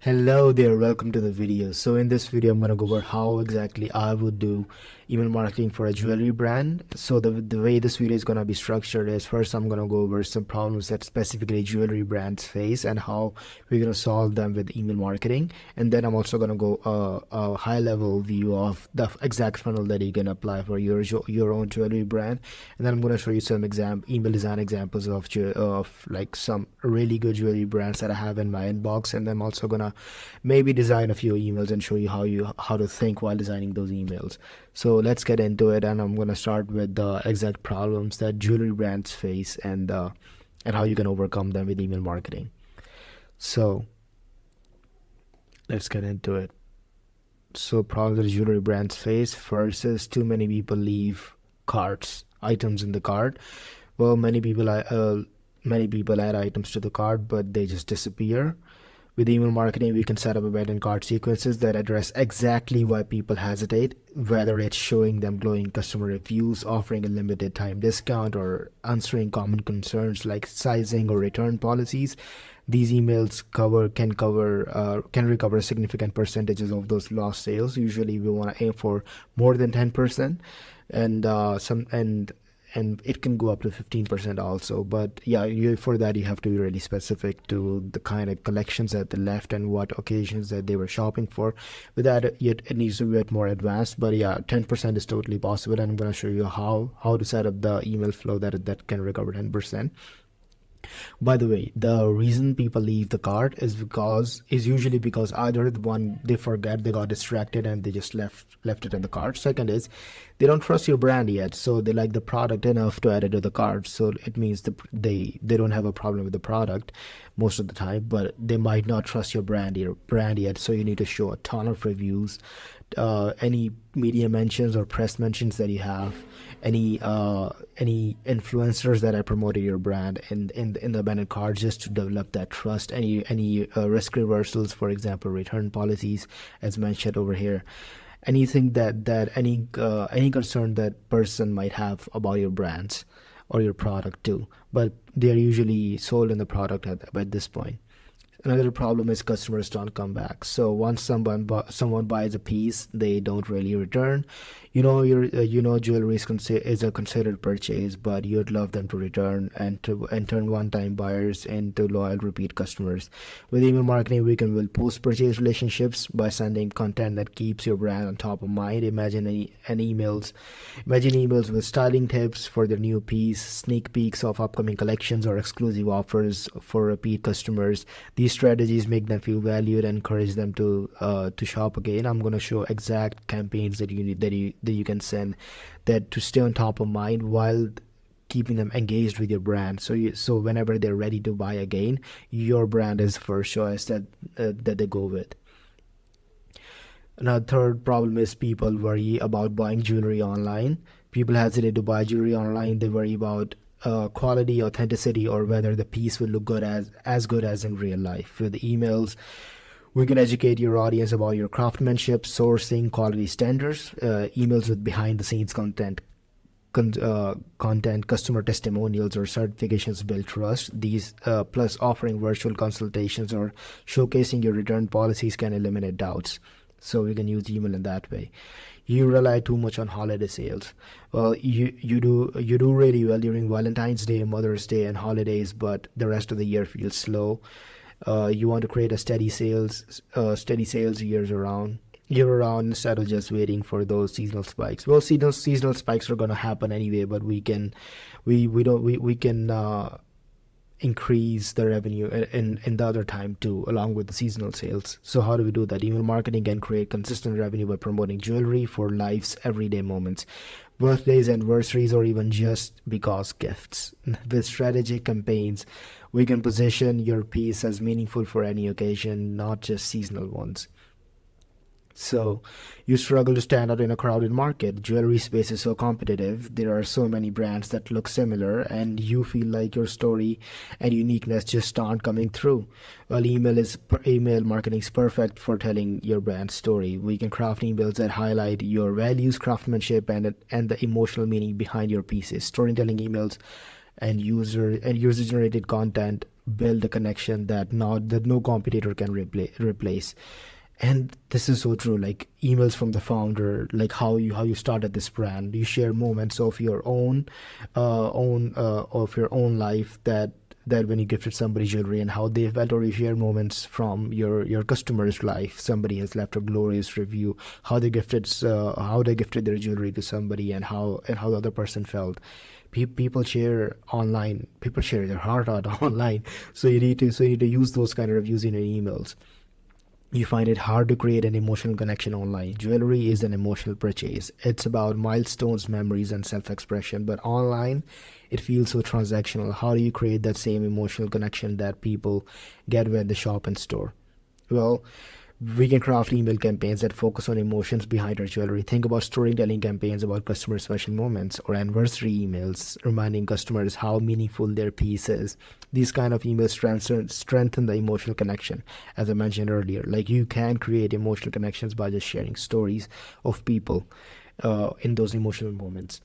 Hello there, welcome to the video. So in this video, I'm going to go over how exactly I would do email marketing for a jewelry brand. So the way this video is going to be structured is first I'm going to go over some problems that specifically jewelry brands face and how we're going to solve them with email marketing. And then I'm also going to go a high level view of the exact funnel that you can apply for your own jewelry brand. And then I'm going to show you some email design examples of like some really good jewelry brands that I have in my inbox. And then I'm also going to maybe design a few emails and show you how to think while designing those emails. So let's get into it, and I'm going to start with the exact problems that jewelry brands face and how you can overcome them with email marketing. So let's get into it. So problems that jewelry brands face: first is too many people leave items in the cart. Well, many people add items to the cart, but they just disappear. With email marketing, we can set up abandoned cart sequences that address exactly why people hesitate, whether it's showing them glowing customer reviews, offering a limited time discount, or answering common concerns like sizing or return policies. These emails can recover significant percentages of those lost sales. Usually, we want to aim for more than 10%, and it can go up to 15% also. But yeah, for that you have to be really specific to the kind of collections that they left and what occasions that they were shopping for. With that, it needs to be a bit more advanced, but yeah, 10% is totally possible, and I'm going to show you how to set up the email flow that can recover 10%. By the way, the reason people leave the cart is usually because either the one, they forget, they got distracted and they just left it in the cart. Second is they don't trust your brand yet, so they like the product enough to add it to the cart. So it means they don't have a problem with the product most of the time, but they might not trust your brand yet. So you need to show a ton of reviews, any media mentions or press mentions that you have, any influencers that are promoting your brand in the abandoned cart, just to develop that trust. Any risk reversals, for example, return policies, as mentioned over here. Anything any concern that person might have about your brands or your product too, but they're usually sold in the product at this point. Another problem is customers don't come back. So once someone buys a piece, they don't really return. Jewelry is a considered purchase, but you'd love them to return and turn one-time buyers into loyal repeat customers. With email marketing, we can build post-purchase relationships by sending content that keeps your brand on top of mind. Imagine emails with styling tips for their new piece, sneak peeks of upcoming collections, or exclusive offers for repeat customers. These strategies make them feel valued and encourage them to shop again. I'm going to show exact campaigns that you can send that to stay on top of mind while keeping them engaged with your brand. So whenever they're ready to buy again, your brand is first choice that they go with. Another third problem is people worry about buying jewelry online. People hesitate to buy jewelry online. They worry about quality, authenticity, or whether the piece will look as good as in real life. With emails, we can educate your audience about your craftsmanship, sourcing, quality standards. Emails with behind-the-scenes content, customer testimonials, or certifications build trust. These plus offering virtual consultations or showcasing your return policies can eliminate doubts. So we can use email in that way. You rely too much on holiday sales. Well, you do really well during Valentine's Day, Mother's Day, and holidays, but the rest of the year feels slow. You want to create a steady sales year around, instead of just waiting for those seasonal spikes. Well, seasonal spikes are gonna happen anyway, but we can increase the revenue in the other time too, along with the seasonal sales. So how do we do that? Email marketing can create consistent revenue by promoting jewelry for life's everyday moments, birthdays, anniversaries, or even just because gifts. With strategic campaigns, we can position your piece as meaningful for any occasion, not just seasonal ones. So, you struggle to stand out in a crowded market. Jewelry space is so competitive. There are so many brands that look similar, and you feel like your story and uniqueness just aren't coming through. Well, email marketing is perfect for telling your brand story. We can craft emails that highlight your values, craftsmanship, and the emotional meaning behind your pieces. Storytelling emails and user generated content build a connection that no competitor can replace. And this is so true. Like emails from the founder, like how you started this brand. You share moments of your own life, that when you gifted somebody jewelry and how they felt, or you share moments from your customer's life. Somebody has left a glorious review, how they gifted their jewelry to somebody, and how the other person felt. People share online. People share their heart out online. So you need to use those kind of reviews in your emails. You find it hard to create an emotional connection online. Jewelry is an emotional purchase. It's about milestones, memories, and self expression. But online, it feels so transactional. How do you create that same emotional connection that people get when they shop in store? Well, we can craft email campaigns that focus on emotions behind our jewelry. Think about storytelling campaigns about customer special moments, or anniversary emails reminding customers how meaningful their piece is. These kind of emails strengthen the emotional connection. As I mentioned earlier, like you can create emotional connections by just sharing stories of people in those emotional moments.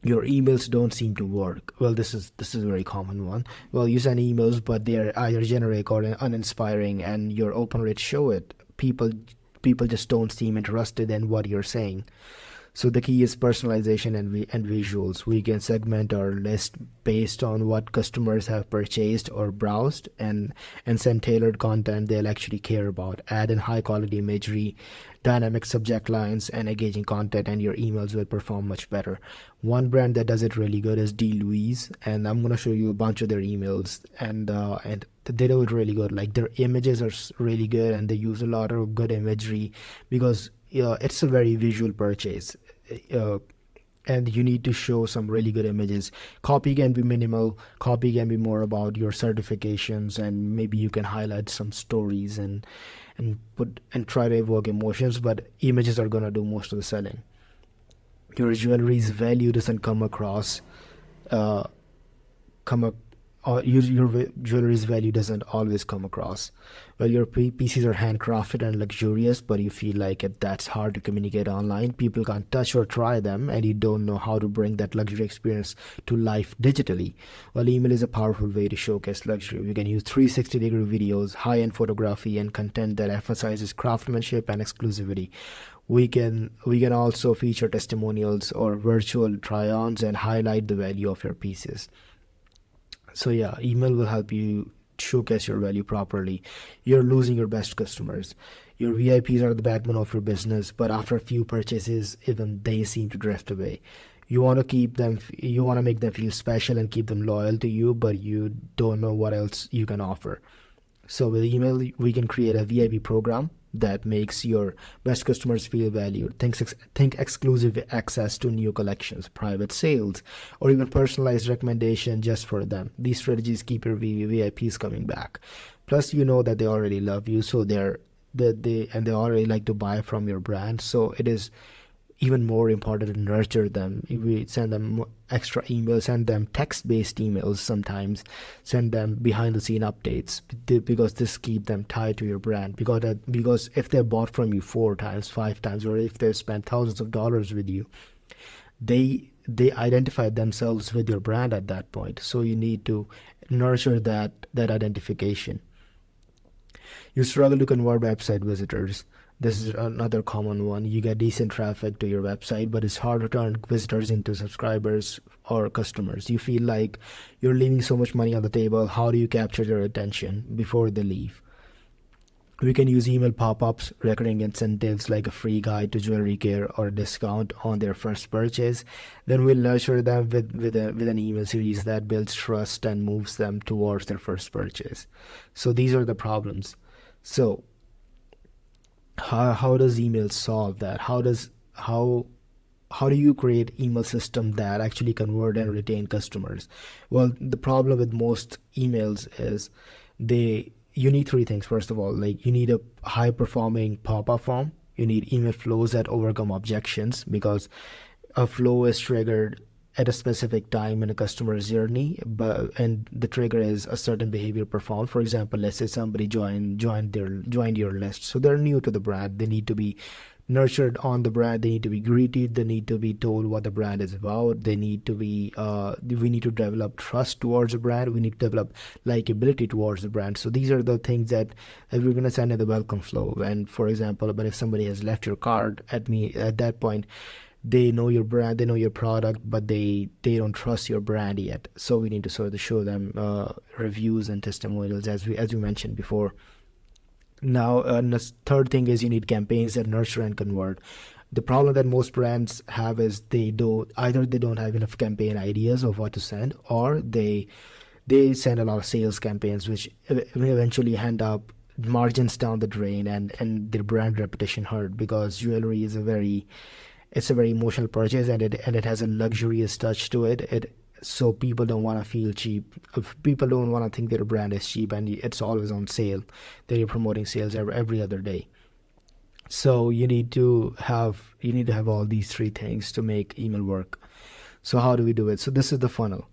Your emails don't seem to work. Well, this is a very common one. Well, you send emails, but they're either generic or uninspiring, and your open rates show it. People just don't seem interested in what you're saying. So the key is personalization and visuals. We can segment our list based on what customers have purchased or browsed, and send tailored content they'll actually care about. Add in high quality imagery, dynamic subject lines, and engaging content, and your emails will perform much better. One brand that does it really good is D. Louise, and I'm gonna show you a bunch of their emails, and they do it really good. Like their images are really good, and they use a lot of good imagery, because it's a very visual purchase. uh, and you need to show some really good images. Copy can be minimal. Copy can be more about your certifications, and maybe you can highlight some stories, and try to evoke emotions, but images are going to do most of the selling. Your jewelry's value doesn't uh, come ac- your jewelry's value doesn't always come across. Well, your pieces are handcrafted and luxurious, but you feel like that's hard to communicate online. People can't touch or try them, and you don't know how to bring that luxury experience to life digitally. Well, email is a powerful way to showcase luxury. We can use 360-degree videos, high-end photography, and content that emphasizes craftsmanship and exclusivity. We can also feature testimonials or virtual try-ons and highlight the value of your pieces. So yeah, email will help you showcase your value properly. You're losing your best customers. Your VIPs are the backbone of your business, but after a few purchases, even they seem to drift away. You want to make them feel special and keep them loyal to you, but you don't know what else you can offer. So with email, we can create a VIP program that makes your best customers feel valued. Think exclusive access to new collections, private sales, or even personalized recommendation just for them. These strategies keep your VIPs coming back. Plus, you know that they already love you, so they already like to buy from your brand. So it is even more important to nurture them. If we send them extra emails, send them text-based emails sometimes, send them behind-the-scene updates, because this keep them tied to your brand. Because if they bought from you 4 times, 5 times, or if they've spent thousands of dollars with you, they identify themselves with your brand at that point. So you need to nurture that identification. You struggle to convert website visitors. This is another common one. You get decent traffic to your website, but it's hard to turn visitors into subscribers or customers. You feel like you're leaving so much money on the table. How do you capture their attention before they leave? We can use email pop-ups, recurring incentives like a free guide to jewelry care or a discount on their first purchase. Then we'll nurture them with an email series that builds trust and moves them towards their first purchase. So these are the problems. So how does email solve that? How do you create email system that actually convert and retain customers? Well, the problem with most emails is they you need three things. First of all, like you need a high performing pop-up form. You need email flows that overcome objections, because a flow is triggered at a specific time in a customer's journey, and the trigger is a certain behavior performed. For example, let's say somebody joined your list, so they're new to the brand. They need to be nurtured on the brand. They need to be greeted. They need to be told what the brand is about. They need to be we need to develop trust towards the brand. We need to develop likability towards the brand. So these are the things that we're going to send in the welcome flow. And for example, but if somebody has left your card at me at that point, they know your brand, they know your product, but they don't trust your brand yet. So we need to sort of show them reviews and testimonials, as we mentioned before. Now, the third thing is you need campaigns that nurture and convert. The problem that most brands have is they don't have enough campaign ideas of what to send, or they send a lot of sales campaigns, which will eventually end up margins down the drain, and their brand reputation hurt, because jewelry is a very emotional purchase, and it has a luxurious touch to it. So people don't want to feel cheap. If people don't want to think their brand is cheap, and it's always on sale. They're promoting sales every other day. So you need to have all these three things to make email work. So how do we do it? So this is the funnel.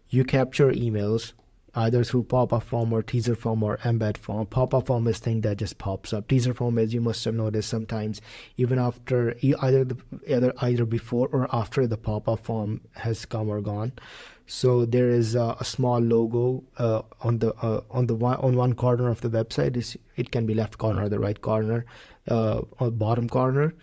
You capture emails either through pop-up form or teaser form or embed form. Pop-up form is thing that just pops up. Teaser form, as you must have noticed, sometimes even after either before or after the pop-up form has come or gone. So there is a small logo on one corner of the website. It can be left corner or the right corner, or bottom corner,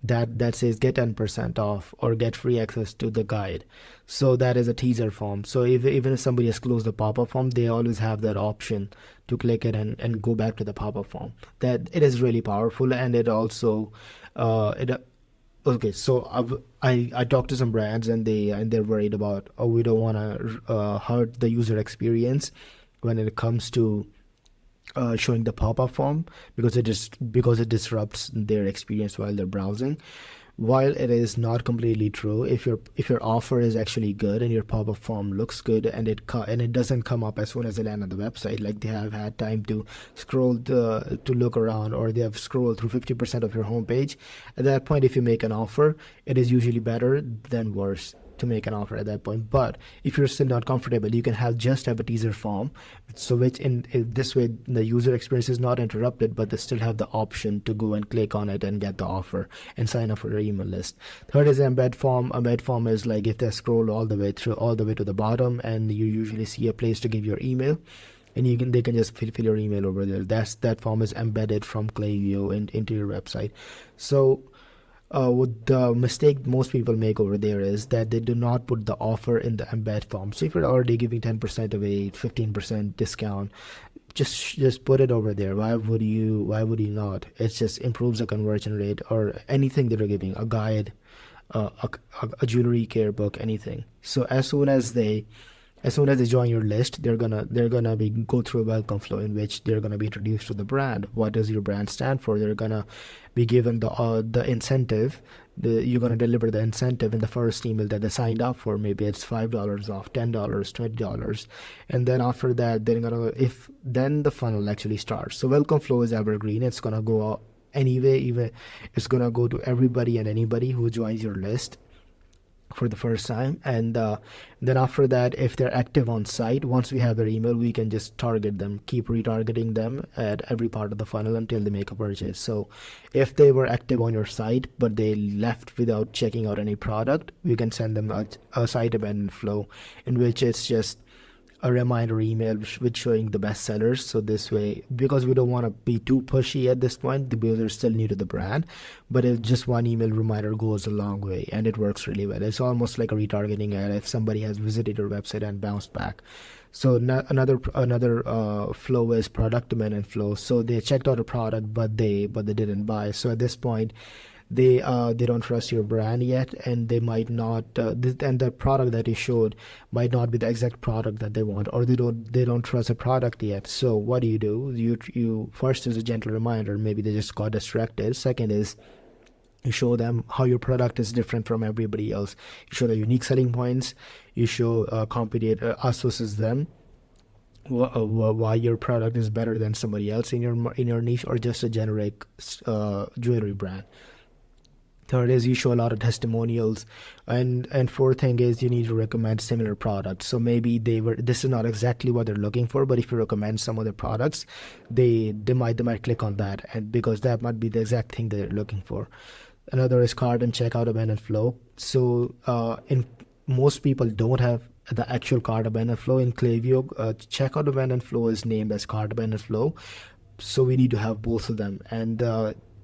that says get 10% off or get free access to the guide. So that is a teaser form. So even if somebody has closed the pop-up form, they always have that option to click it and go back to the pop-up form. That it is really powerful. And it also it okay. So I talked to some brands, and they're worried about, oh, we don't want to hurt the user experience when it comes to showing the pop-up form, because it disrupts their experience while they're browsing. While it is not completely true, if your offer is actually good and your pop-up form looks good, and it doesn't come up as soon as they land on the website, like they have had time to to look around, or they have scrolled through 50% of your homepage, at that point, if you make an offer, it is usually better than worse to make an offer at that point. But if you're still not comfortable, you can have a teaser form, so which in this way the user experience is not interrupted, but they still have the option to go and click on it and get the offer and sign up for your email list. Third is embed form. Embed form is like if they scroll all the way to the bottom, and you usually see a place to give your email, and they can just fill your email over there. That form is embedded from Klaviyo into your website. So what the mistake most people make over there is that they do not put the offer in the embed form. So if you're already giving 10% away, 15% discount, just put it over there. Why would you not? It just improves the conversion rate, or anything that you're giving, a guide, a jewelry care book, anything. So as soon as they join your list, they're gonna be go through a welcome flow in which they're gonna be introduced to the brand. What does your brand stand for? They're gonna be given the incentive. You're gonna deliver the incentive in the first email that they signed up for. Maybe it's $5 off, $10, $20, and then after that, then the funnel actually starts. So welcome flow is evergreen. It's gonna go out anyway. Even it's gonna go to everybody and anybody who joins your list for the first time. And then after that, if they're active on site, once we have their email, we can just target them, keep retargeting them at every part of the funnel until they make a purchase. So if they were active on your site but they left without checking out any product, we can send them a site abandoned flow, in which it's just a reminder email with showing the best sellers. So this way, because we don't want to be too pushy at this point, the users still new to the brand, but if just one email reminder goes a long way, and it works really well. It's almost like a retargeting ad if somebody has visited your website and bounced back. So another flow is product demand flow. So they checked out a product, but they didn't buy. So at this point, they don't trust your brand yet, and they might not and the product that you showed might not be the exact product that they want, or they don't trust the product yet. So what do? You first is a gentle reminder, maybe they just got distracted. Second is you show them how your product is different from everybody else. You show the unique selling points. You show competitor associates them why your product is better than somebody else in your niche, or just a generic jewelry brand. Third is you show a lot of testimonials, and fourth thing is you need to recommend similar products. So maybe this is not exactly what they're looking for, but if you recommend some other products, they might click on that, and because that might be the exact thing they're looking for. Another is cart and checkout abandoned flow. So in most people don't have the actual cart abandoned flow in Klaviyo. Checkout abandoned flow is named as cart abandoned flow, so we need to have both of them, and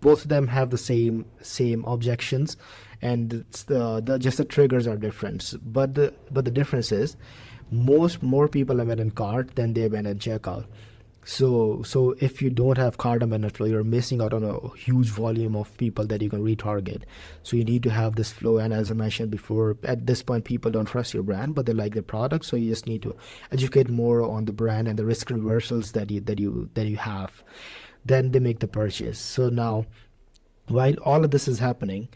both of them have the same objections, and it's the just the triggers are different. But the difference is more people abandon cart than they abandon checkout. So if you don't have cart abandoned flow, you're missing out on a huge volume of people that you can retarget. So you need to have this flow, and as I mentioned before, at this point people don't trust your brand, but they like the product. So you just need to educate more on the brand and the risk reversals that you have. Then they make the purchase. So now, while all of this is happening,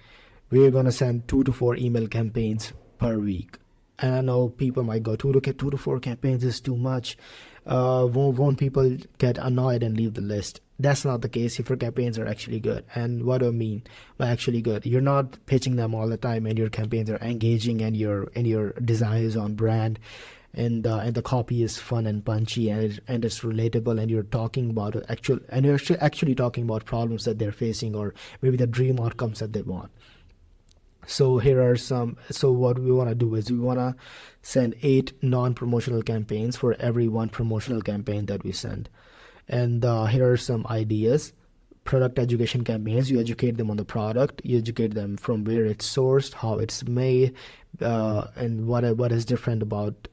we're going to send 2 to 4 email campaigns per week. And I know people might go, 2 to 4 campaigns is too much. Won't people get annoyed and leave the list? That's not the case if your campaigns are actually good. And what do I mean by actually good? You're not pitching them all the time, and your campaigns are engaging, and your design is on brand, and the copy is fun and punchy, and it's relatable, and you're talking about actually talking about problems that they're facing, or maybe the dream outcomes that they want. So here are some. So what we want to do is we want to send 8 non-promotional campaigns for every one promotional campaign that we send. And here are some ideas. Product education campaigns. You educate them on the product. You educate them from where it's sourced, how it's made, and what is different about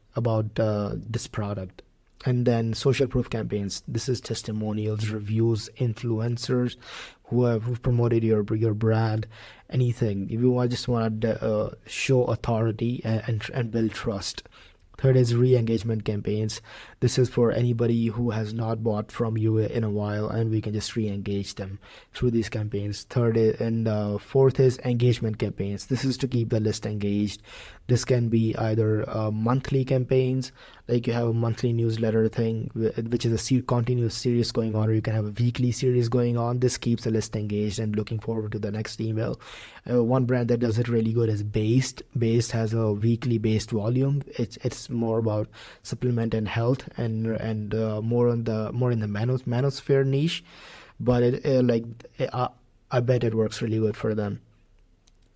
this product. And then social proof campaigns. This is testimonials, reviews, influencers who've promoted your brand, anything. If you just want to show authority and build trust. Third is re-engagement campaigns. This is for anybody who has not bought from you in a while, and we can just re-engage them through these campaigns. Fourth is engagement campaigns. This is to keep the list engaged. This can be either monthly campaigns, like you have a monthly newsletter thing, which is a continuous series going on, or you can have a weekly series going on. This keeps the list engaged and looking forward to the next email. One brand that does it really good is Based. Based has a weekly based volume. It's more about supplement and health, and more in the manosphere niche, but I bet it works really good for them.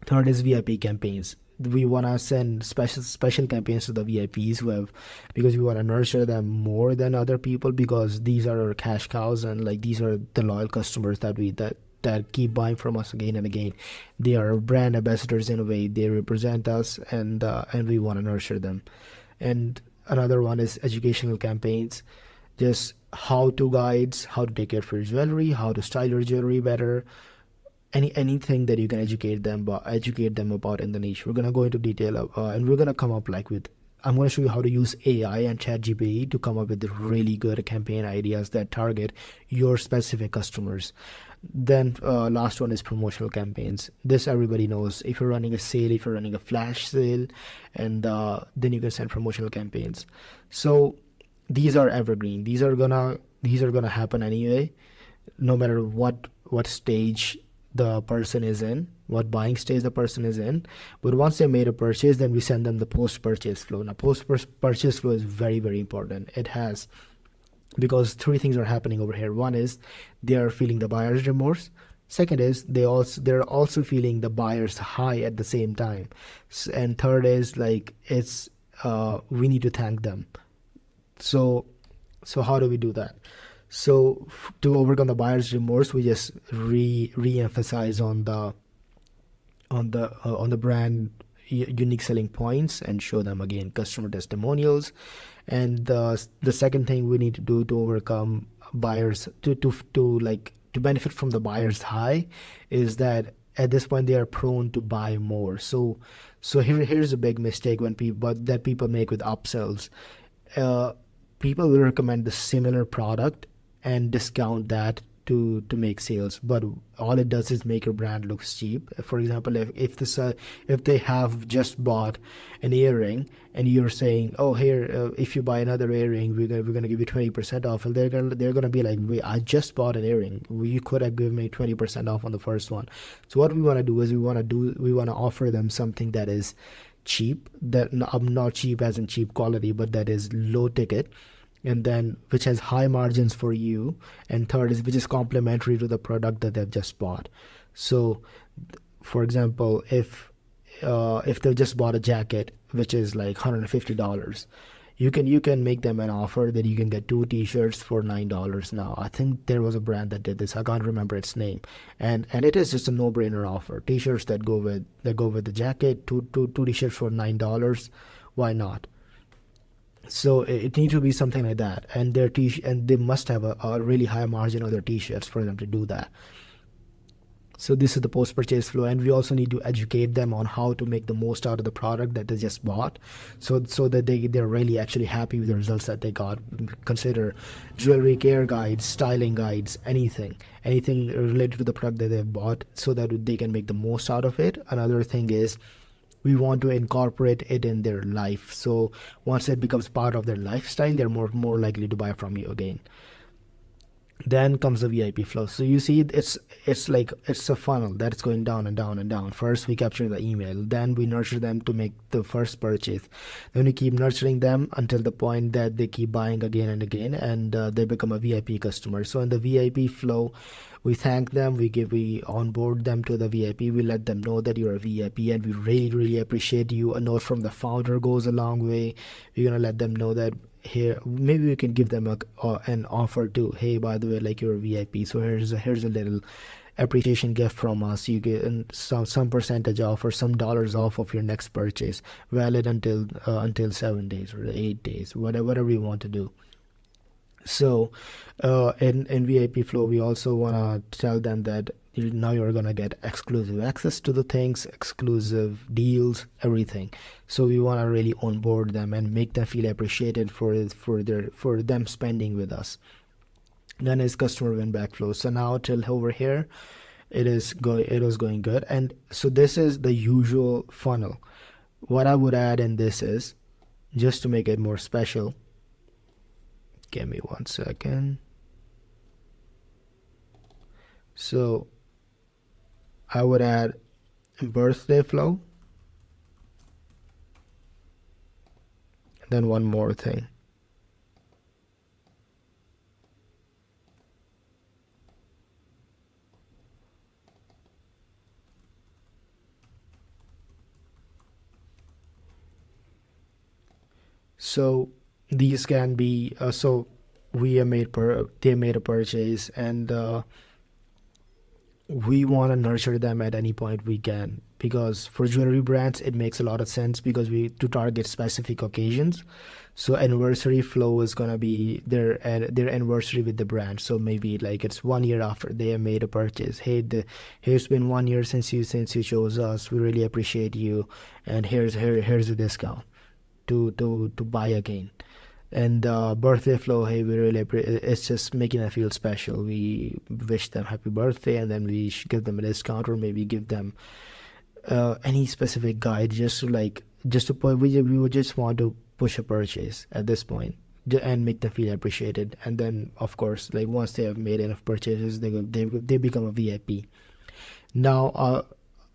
Third is VIP campaigns. We want to send special campaigns to the VIPs because we want to nurture them more than other people, because these are our cash cows, and like these are the loyal customers that keep buying from us again and again. They are brand ambassadors in a way. They represent us, and we want to nurture them. And another one is educational campaigns, just how-to guides, how to take care of your jewelry, how to style your jewelry better, anything that you can educate them about in the niche. We're gonna go into detail, and we're gonna come up with. I'm going to show you how to use AI and ChatGPT to come up with really good campaign ideas that target your specific customers. Then last one is promotional campaigns. This everybody knows. If you're running a sale, if you're running a flash sale, and then you can send promotional campaigns. So these are evergreen. These are gonna happen anyway, no matter what stage the person is in, what buying stage the person is in. But once they made a purchase, then we send them the post-purchase flow. Now, post-purchase flow is very, very important. Because 3 things are happening over here. One is they are feeling the buyer's remorse. Second is they're also feeling the buyer's high at the same time. And third is we need to thank them. So how do we do that? So to overcome the buyer's remorse, we just re-emphasize on the brand unique selling points, and show them again customer testimonials. And the second thing we need to do to overcome buyers to benefit from the buyer's high is that at this point they are prone to buy more. So here's a big mistake that people make with upsells. People will recommend the similar product and discount that to make sales, but all it does is make your brand looks cheap. For example, if they have just bought an earring and you're saying, oh, here, if you buy another earring, we're gonna give you 20% off, and they're gonna be like, wait, I just bought an earring, you could have given me 20% off on the first one. So what we want to do is we want to offer them something that is cheap, that not cheap as in cheap quality, but that is low ticket, and then which has high margins for you, and third is which is complementary to the product that they've just bought. So for example, if they've just bought a jacket which is like $150, you can make them an offer that you can get two t-shirts for $9 now. I think there was a brand that did this, I can't remember its name, and it is just a no-brainer offer. T-shirts that go with the jacket, two t-shirts for $9. Why not? So it needs to be something like that, and and they must have a really high margin on their t-shirts for them to do that. So this is the post-purchase flow, and we also need to educate them on how to make the most out of the product that they just bought, so that they're really actually happy with the results that they got. Consider jewelry care guides, styling guides, anything related to the product that they've bought, so that they can make the most out of it. Another thing is we want to incorporate it in their life, so once it becomes part of their lifestyle, they're more likely to buy from you again. Then comes the VIP flow. So you see, it's like it's a funnel that's going down and down and down. First we capture the email, then we nurture them to make the first purchase, then we keep nurturing them until the point that they keep buying again and again, and they become a VIP customer. So in the VIP flow, we thank them, we onboard them to the VIP, we let them know that you're a VIP and we really appreciate you. A note from the founder goes a long way. We're gonna let them know that, here, maybe we can give them an offer too. Hey, by the way, like, you're a VIP, so here's a little appreciation gift from us. You get some percentage off or some dollars off of your next purchase, valid until 7 days or 8 days, whatever you want to do. So in VIP flow, we also want to tell them that now you're gonna get exclusive access to the things, exclusive deals, everything. So we want to really onboard them and make them feel appreciated for them spending with us. Then is customer win back flow. So now till over here, it was going good, and so this is the usual funnel. What I would add in this is, just to make it more special, give me 1 second. So I would add birthday flow, then one more thing. So these can be so they made a purchase, and we want to nurture them at any point we can, because for jewelry brands it makes a lot of sense, because we to target specific occasions. So anniversary flow is going to be their anniversary with the brand. So maybe like it's 1 year after they have made a purchase. Hey, here's been 1 year since you chose us, we really appreciate you, and here's a discount to buy again. And birthday flow, hey, we really it's just making them feel special. We wish them happy birthday, and then we should give them a discount, or maybe give them any specific guide, just to put, we would just want to push a purchase at this point, and make them feel appreciated. And then of course, like, once they have made enough purchases, they become a VIP. Now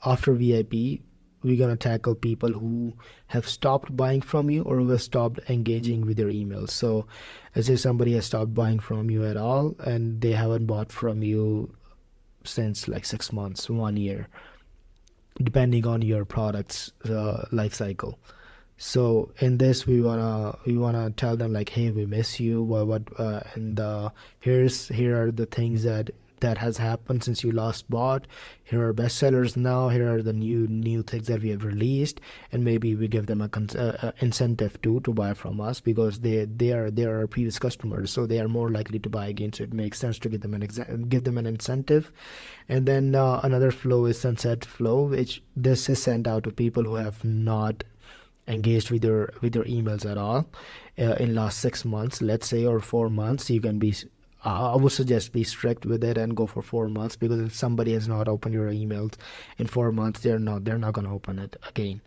after VIP, we're gonna tackle people who have stopped buying from you, or who have stopped engaging with your emails. So let's say somebody has stopped buying from you at all, and they haven't bought from you since like 6 months, 1 year, depending on your product's life cycle. So in this, we wanna tell them like, hey, we miss you. And here are the things that has happened since you last bought. Here are bestsellers now. Here are the new things that we have released, and maybe we give them a incentive too to buy from us, because they are our previous customers, so they are more likely to buy again. So it makes sense to give them an incentive. And then another flow is sunset flow, which this is sent out to people who have not engaged with your emails at all in last 6 months, let's say, or 4 months. You can be I would suggest be strict with it and go for 4 months, because if somebody has not opened your emails in 4 months, they're not going to open it again.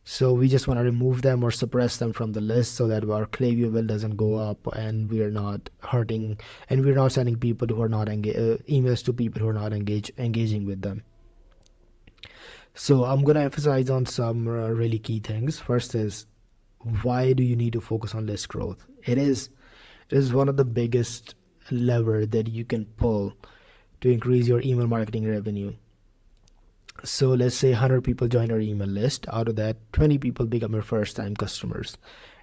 So we just want to remove them or suppress them from the list so that our Klaviyo bill doesn't go up, and we are not hurting, and we're not sending people who are not emails to people who are not engaging with them. So I'm gonna emphasize on some really key things. First is, why do you need to focus on list growth? It is one of the biggest lever that you can pull to increase your email marketing revenue. So let's say 100 people join your email list. Out of that, 20 people become your first time customers.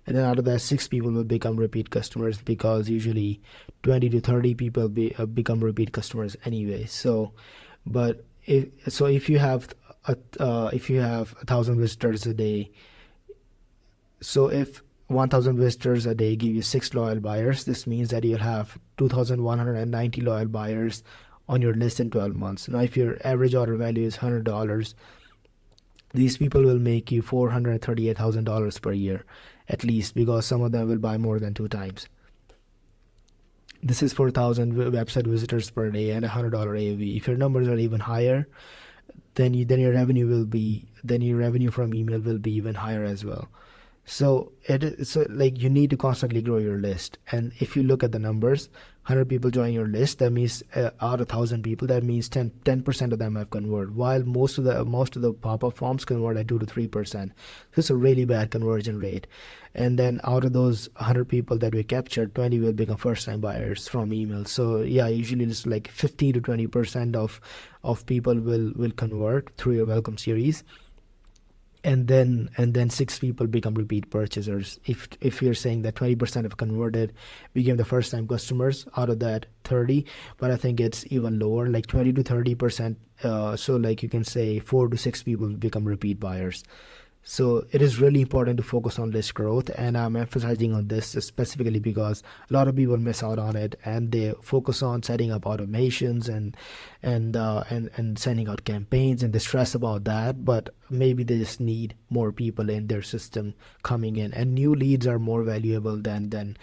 And then out of that, 6 people will become repeat customers, because usually 20 to 30 people become repeat customers anyway. So, but if you have if you have 1,000 visitors a day, so if 1,000 visitors a day give you 6 loyal buyers, this means that you'll have 2,190 loyal buyers on your list in 12 months. Now, if your average order value is $100, these people will make you $438,000 per year, at least, because some of them will buy more than 2 times. This is 4,000 website visitors per day and $100 AOV. If your numbers are even higher, then your revenue from email will be even higher as well. So like, you need to constantly grow your list. And if you look at the numbers, 100 people join your list, that means out of 1,000 people, that means 10% of them have converted, while most of the pop-up forms convert at 2 to 3%. So it's a really bad conversion rate. And then out of those 100 people that we captured, 20 will become first-time buyers from email. So yeah, usually it's like 15 to 20% of people will convert through your welcome series. And then 6 people become repeat purchasers. If you're saying that 20% have converted, became the first time customers, out of that 30, but I think it's even lower, like 20 to 30%. So like, you can say 4 to 6 people become repeat buyers. So it is really important to focus on list growth, and I'm emphasizing on this specifically because a lot of people miss out on it, and they focus on setting up automations and sending out campaigns, and they stress about that, but maybe they just need more people in their system coming in. And new leads are more valuable than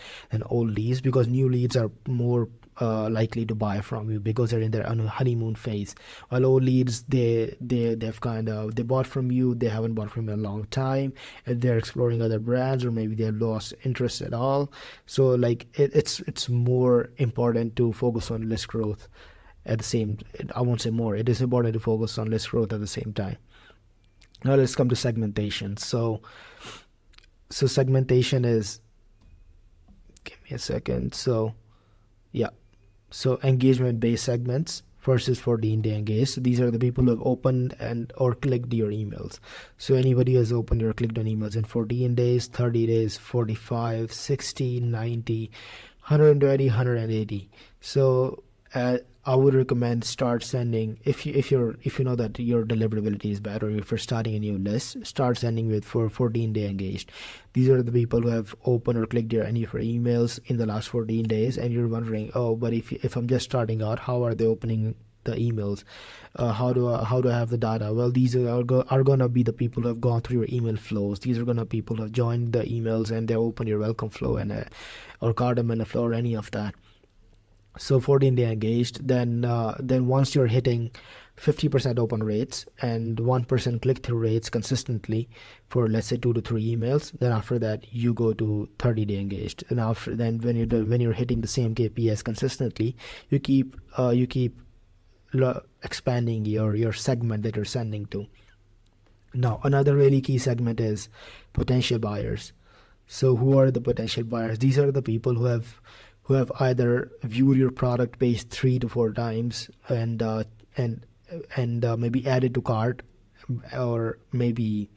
old leads, because new leads are more likely to buy from you because they're in their honeymoon phase, while old leads, they've they bought from you, they haven't bought from you in a long time, and they're exploring other brands, or maybe they've lost interest at all. So like, it's more important to focus on list growth at the same. I won't say more, it is important to focus on list growth at the same time. Now let's come to segmentation. So segmentation is, give me a second. So yeah, so engagement-based segments versus 14-day engaged. So these are the people who have opened and or clicked your emails. So anybody who has opened or clicked on emails in 14 days, 30 days, 45, 60, 90, 120, 180. So I would recommend start sending, if you know that your deliverability is bad, or if you're starting a new list, start sending with for 14-day engaged. These are the people who have opened or clicked any of your emails in the last 14 days, and you're wondering, oh, but if I'm just starting out, how are they opening the emails? How do I have the data? Well, these are gonna be the people who have gone through your email flows. These are gonna be people who have joined the emails and they open your welcome flow and or cardamom flow or any of that. So 14-day engaged, then once you're hitting 50% open rates and 1% click-through rates consistently for, let's say, 2 to 3 emails, then after that you go to 30-day engaged. And after then, when you're hitting the same KPIs consistently, you keep expanding your segment that you're sending to. Now, another really key segment is potential buyers. So who are the potential buyers? These are the people who have either viewed your product page 3 to 4 times and maybe added to cart, or maybe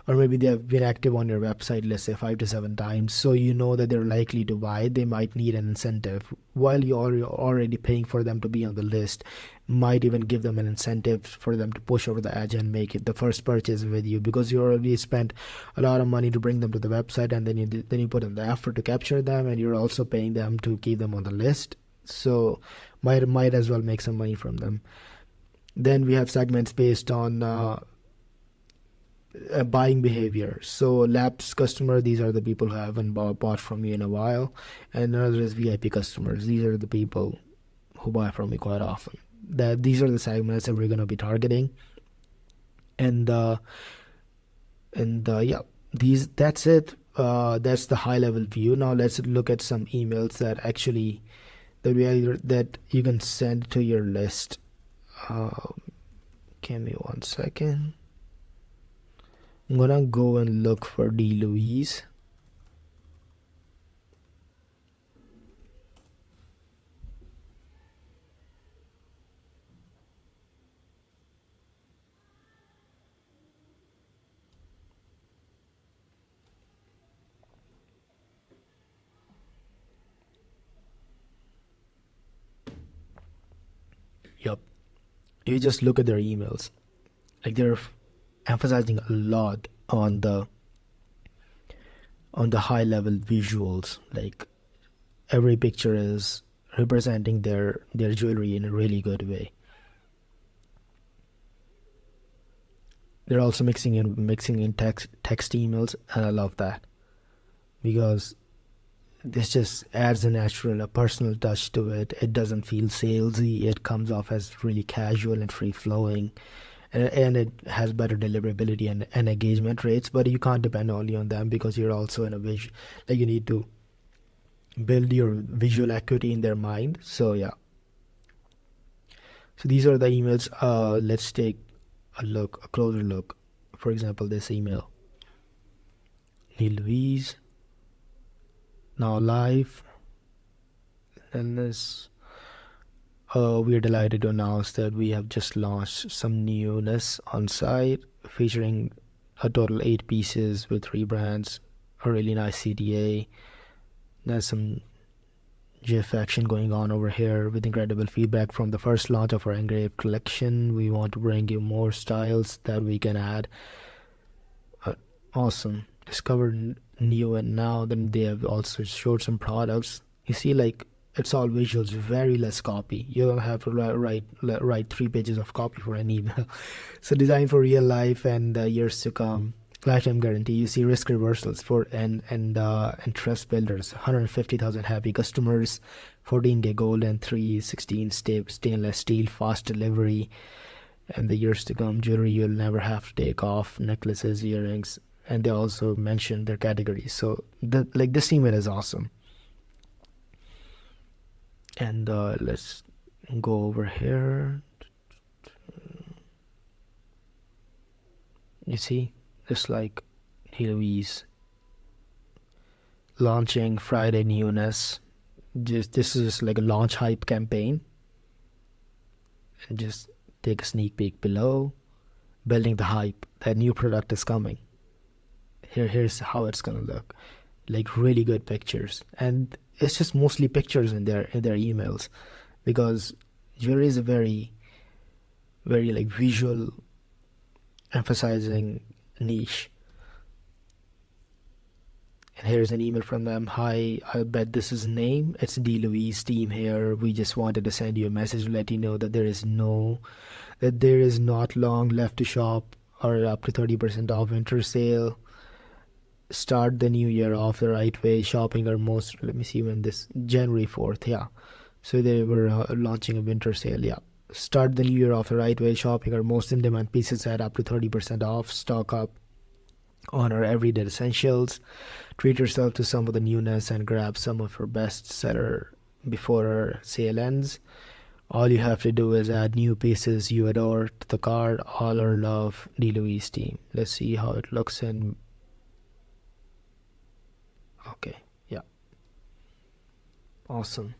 they have been active on your website, let's say 5 to 7 times. So you know that they're likely to buy. They might need an incentive. While you're already paying for them to be on the list, might even give them an incentive for them to push over the edge and make it the first purchase with you, because you already spent a lot of money to bring them to the website, and then you put in the effort to capture them, and you're also paying them to keep them on the list. So might as well make some money from them. Then we have segments based on buying behavior. So lapsed customer, these are the people who haven't bought from you in a while, and another is VIP customers. These are the people who buy from me quite often. That these are the segments that we're gonna be targeting, and yeah, these that's it. That's the high level view. Now let's look at some emails that actually that you can send to your list. Uh, Give me 1 second. I'm gonna go and look for D. Louise. Yup. You just look at their emails. Like they're emphasizing a lot on the high level visuals. Like every picture is representing their jewelry in a really good way. They're also mixing in text emails, and I love that because this just adds a personal touch to it. It doesn't feel salesy. It comes off as really casual and free flowing, and it has better deliverability and engagement rates. But you can't depend only on them because you're also in a vision. Like you need to build your visual acuity in their mind. So yeah. So these are the emails. Let's take a closer look. For example, this email. Neil Louise. Now live. And this. We are delighted to announce that we have just launched some newness on site, featuring a total 8 pieces with 3 brands, a really nice CTA. There's some GIF action going on over here with incredible feedback from the first launch of our engraved collection. We want to bring you more styles that we can add. Awesome. Discovered new and now. Then they have also showed some products. You see, like it's all visuals, very less copy. You don't have to write 3 pages of copy for an email. So designed for real life and years to come. Lifetime guarantee. You see risk reversals for and trust builders. 150,000 happy customers, 14K gold and 316 stainless steel, fast delivery, and the years to come. Jewelry you'll never have to take off. Necklaces, earrings, and they also mentioned their categories. So this email is awesome. And let's go over here. You see, it's like Louise launching Friday newness. This is like a launch hype campaign. And just take a sneak peek below. Building the hype that new product is coming. Here's how it's gonna look. Like really good pictures, and it's just mostly pictures in their emails, because jewelry is a very like visual emphasizing niche. And here's an email from them. Hi, I bet this is name. It's D. Louise team here. We just wanted to send you a message to let you know that there is not long left to shop or up to 30% off winter sale. Start the new year off the right way. Shopping our most, let me see when this, January 4th, yeah. So they were launching a winter sale, yeah. Start the new year off the right way. Shopping our most in demand pieces at up to 30% off. Stock up on our everyday essentials. Treat yourself to some of the newness and grab some of our best seller before our sale ends. All you have to do is add new pieces you adore to the cart. All our love, D. Louise team. Let's see how it looks in. Okay, yeah. Awesome.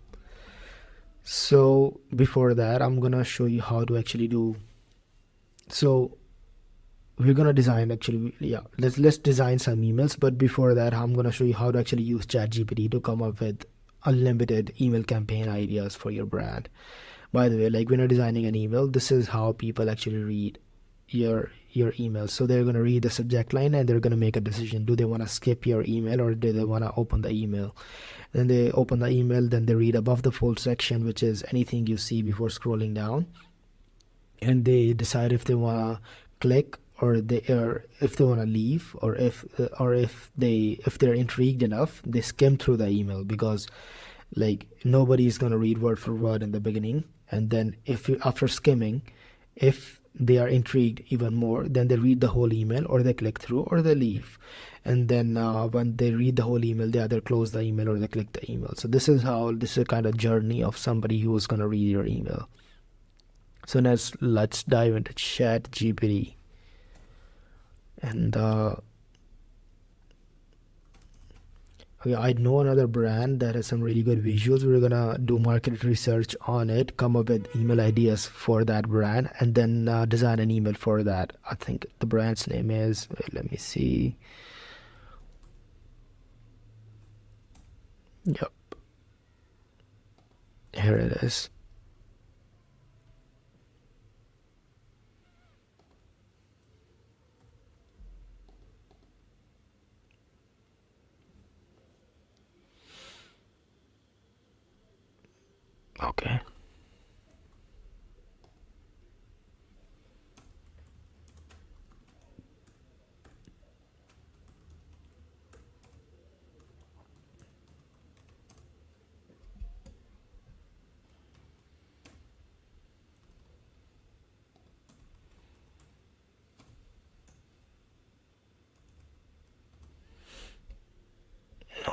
So before that, I'm gonna show you how to actually do. So we're gonna design actually, yeah. Let's design some emails. But before that, I'm gonna show you how to actually use ChatGPT to come up with unlimited email campaign ideas for your brand. By the way, like when you're designing an email, this is how people actually read your email. So they're going to read the subject line and they're going to make a decision. Do they want to skip your email or do they want to open the email? Then they open the email, then they read above the fold section, which is anything you see before scrolling down, and they decide if they want to click or if they want to leave, or if they're intrigued enough, they skim through the email, because like nobody is going to read word for word in the beginning, and then if you, after skimming, if they are intrigued even more, then they read the whole email, or they click through, or they leave. And then when they read the whole email, they either close the email or they click the email. So this is a kind of journey of somebody who is going to read your email. So let's dive into Chat GPT. And okay, I know another brand that has some really good visuals. We're gonna do market research on it, come up with email ideas for that brand, and then design an email for that. I think the brand's name is, wait, let me see. Yep, here it is. Okay.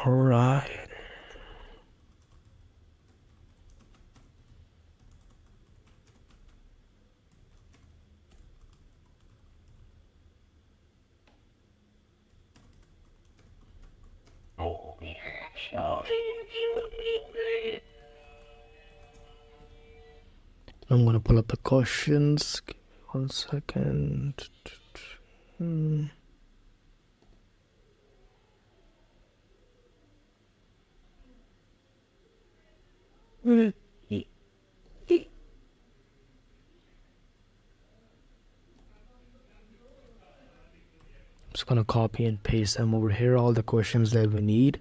All right. I'm gonna pull up the questions. Give me 1 second. Hmm. I'm just gonna copy and paste them over here, all the questions that we need.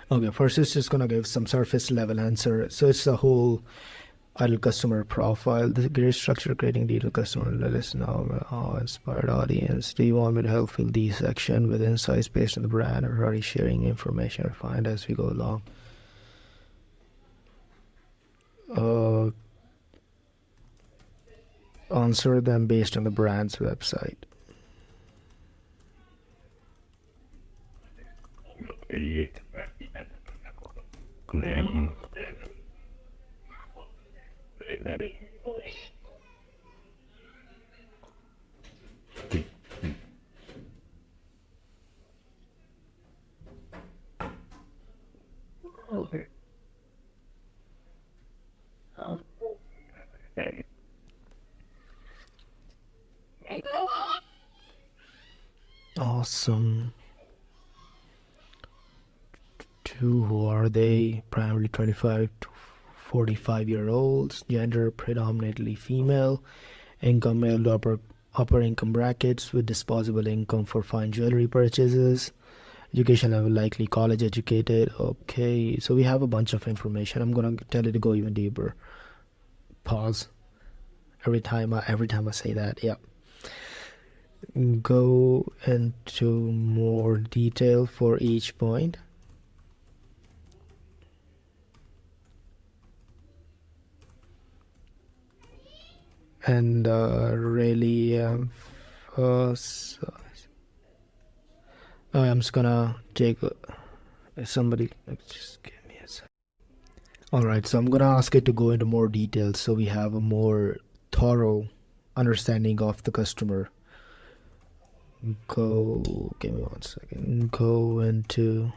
Okay, first it's just gonna give some surface level answer. So it's the whole ideal customer profile, the great structure, creating detailed customer list now, inspired audience. Do you want me to help fill these section with insights based on the brand, or are you sharing information refined as we go along? Uh, Answer them based on the brand's website. Awesome. Who are they? Primarily 25 to 45-year-olds, gender predominantly female, income male to upper income brackets with disposable income for fine jewelry purchases, education level likely college educated. Okay, so we have a bunch of information. I'm gonna tell it to go even deeper. Pause every time I say that. Yeah. Go into more detail for each point. And really emphasize. Oh, I'm just gonna take somebody. Just give me a sec. All right, so I'm gonna ask it to go into more details so we have a more thorough understanding of the customer. Give me 1 second. Go into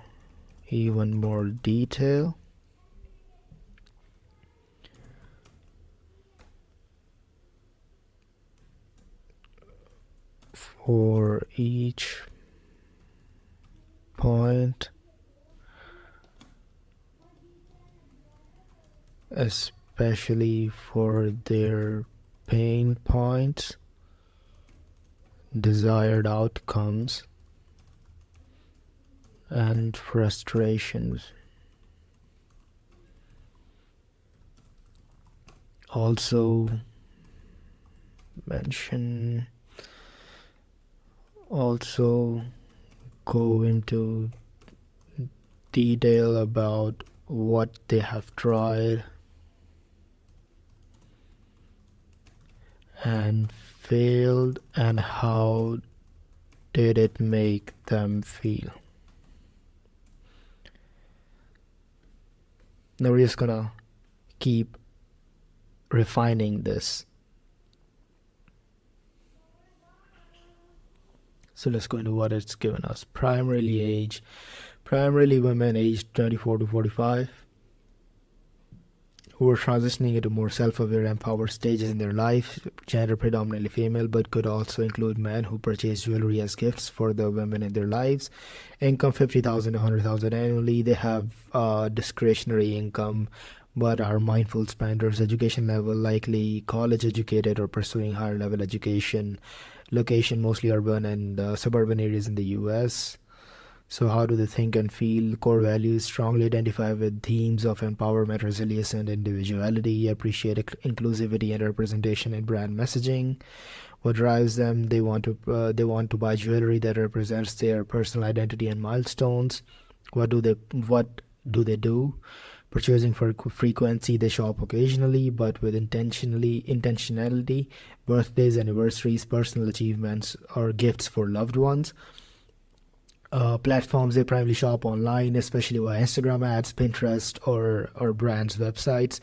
even more detail for each point, especially for their pain points, desired outcomes, and frustrations. Also mention also go into detail about what they have tried and failed and how did it make them feel. Now we're just gonna keep refining this. So let's go into what it's given us. Primarily women aged 24 to 45 who are transitioning into more self-aware, empowered stages in their life, gender predominantly female, but could also include men who purchase jewelry as gifts for the women in their lives. Income 50,000 to 100,000 annually. They have discretionary income, but are mindful spenders. Education level likely college educated or pursuing higher level education. Location mostly urban and suburban areas in the US. So, how do they think and feel? Core values strongly identify with themes of empowerment, resilience, and individuality. Appreciate inclusivity and representation in brand messaging. What drives them? They want to buy jewelry that represents their personal identity and milestones. What do they do? Purchasing for frequency, they shop occasionally, but with intentionality. Birthdays, anniversaries, personal achievements, or gifts for loved ones. Platforms they primarily shop online, especially via Instagram ads, Pinterest, or brands' websites.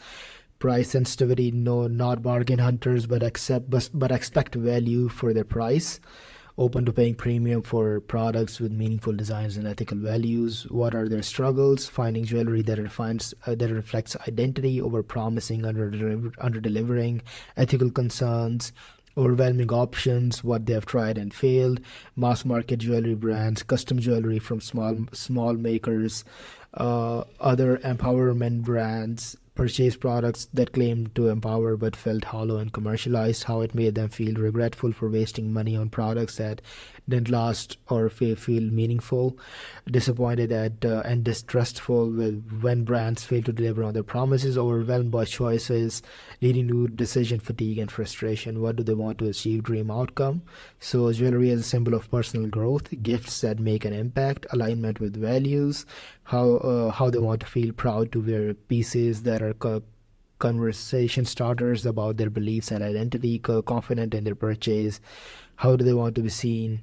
Price sensitivity, no, not bargain hunters, but expect value for their price. Open to paying premium for products with meaningful designs and ethical values. What are their struggles? Finding jewelry that reflects identity, over promising, under delivering. Ethical concerns, overwhelming options, what they have tried and failed. Mass market jewelry brands, custom jewelry from small makers. Other empowerment brands purchase products that claimed to empower but felt hollow and commercialized. How it made them feel regretful for wasting money on products that didn't last or feel meaningful. Disappointed at and distrustful when brands fail to deliver on their promises. Overwhelmed by choices, leading to decision fatigue and frustration. What do they want to achieve? Dream outcome. So jewelry is a symbol of personal growth, gifts that make an impact, alignment with values. How they want to feel proud to wear pieces that are conversation starters about their beliefs and identity, confident in their purchase. How do they want to be seen?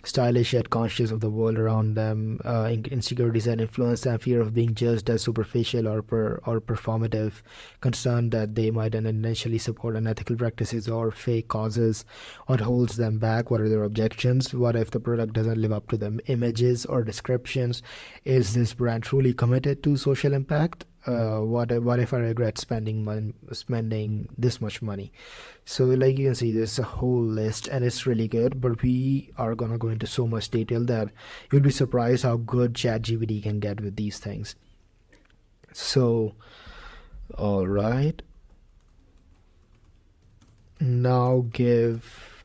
Stylish yet conscious of the world around them. Insecurities and influence and fear of being judged as superficial or performative. Concern that they might unintentionally support unethical practices or fake causes. What holds them back? What are their objections? What if the product doesn't live up to the images or descriptions? Is this brand truly committed to social impact? What if I regret spending this much money? So like you can see, there's a whole list and it's really good, but we are gonna go into so much detail that you'll be surprised how good ChatGPT can get with these things. So, all right, now give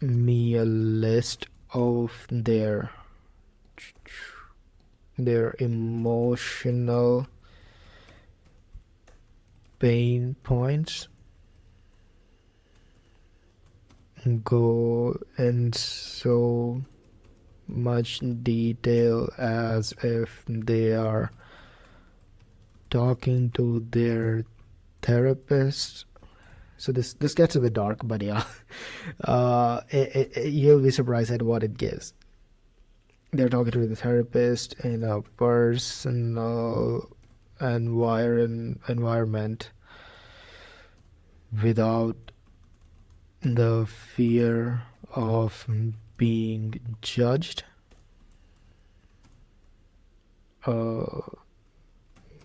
me a list of their emotional pain points. Go in so much detail as if they are talking to their therapist. So this gets a bit dark, but yeah, you'll be surprised at what it gives. They're talking to the therapist in a personal environment without the fear of being judged. Uh,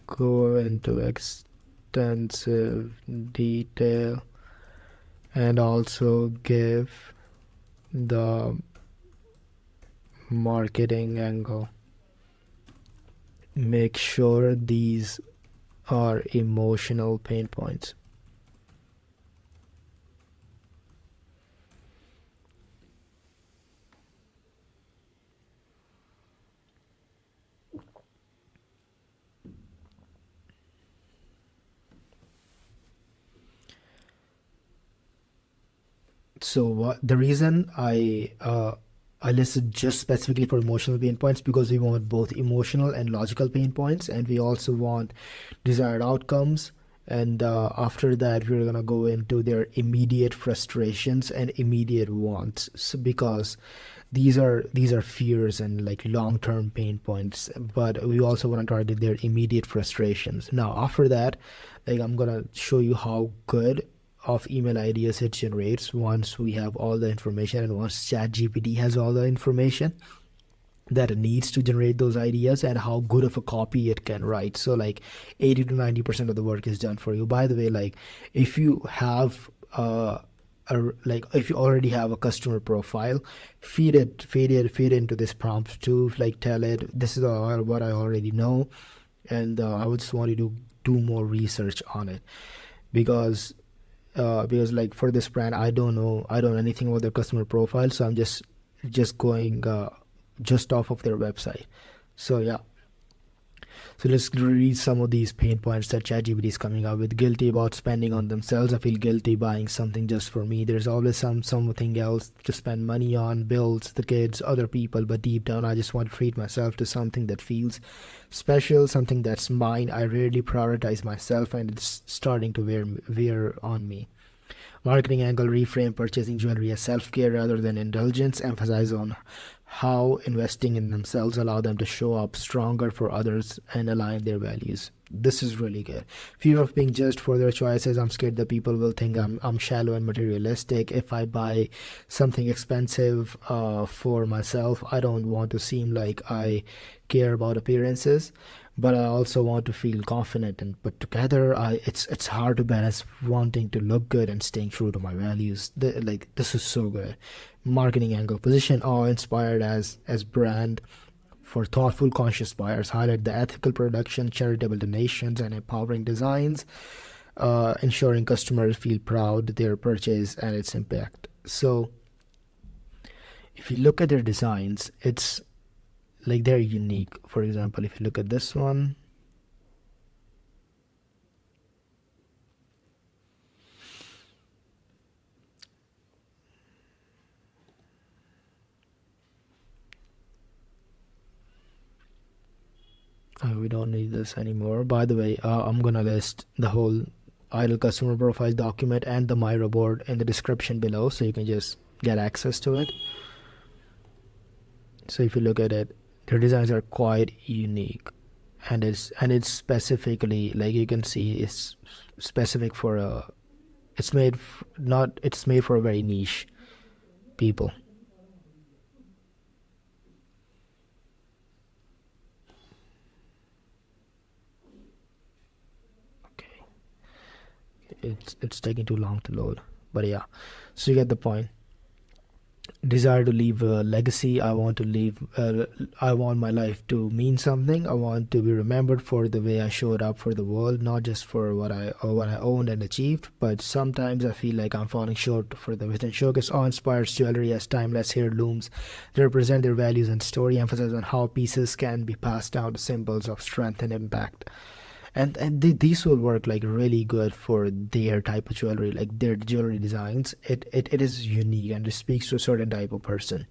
Go into extensive detail and also give the marketing angle. Make sure these are emotional pain points. So the reason I listed just specifically for emotional pain points, because we want both emotional and logical pain points, and we also want desired outcomes. And after that, we're gonna go into their immediate frustrations and immediate wants. So because these are fears and like long-term pain points, but we also want to target their immediate frustrations. Now, after that, like I'm gonna show you how good of email ideas it generates once we have all the information and once ChatGPT has all the information that it needs to generate those ideas, and how good of a copy it can write. So like 80 to 90% of the work is done for you. By the way, like if you have like if you already have a customer profile, feed it into this prompt to like tell it this is all what I already know, and I would just want you to do more research on it, because like for this brand, I don't know anything about their customer profile, so I'm just going just off of their website. So yeah, so let's read some of these pain points that ChatGPT is coming up with. Guilty about spending on themselves. I feel guilty buying something just for me. There's always something else to spend money on, bills, the kids, other people, but deep down I just want to treat myself to something that feels special, something that's mine. I rarely prioritize myself, and it's starting to wear on me. Marketing angle: reframe purchasing jewelry as self-care rather than indulgence. Emphasize on how investing in themselves allow them to show up stronger for others and align their values. This is really good. Fear of being judged for their choices. I'm scared that people will think I'm shallow and materialistic if I buy something expensive for myself. I don't want to seem like I care about appearances, but I also want to feel confident and put together. It's hard to balance wanting to look good and staying true to my values. Like this is so good. Marketing angle: position awe inspired as brand for thoughtful, conscious buyers. Highlight the ethical production, charitable donations, and empowering designs, ensuring customers feel proud of their purchase and its impact. So if you look at their designs, it's like they're unique. For example, if you look at this one, we don't need this anymore. By the way, I'm gonna list the whole idle customer profile document and the My Report in the description below, so you can just get access to it. So if you look at it, their designs are quite unique, and it's specifically, like you can see, it's specific for a it's made not it's made for a very niche people. Okay, it's taking too long to load, but yeah, so you get the point. Desire to leave a legacy. I want my life to mean something. I want to be remembered for the way I showed up for the world, not just for what I owned and achieved. But sometimes I feel like I'm falling short for the within. Showcase awe-inspired jewelry as timeless heirlooms. They represent their values and story. Emphasize on how pieces can be passed down to symbols of strength and impact. And these will work like really good for their type of jewelry, like their jewelry designs. It is unique and it speaks to a certain type of person.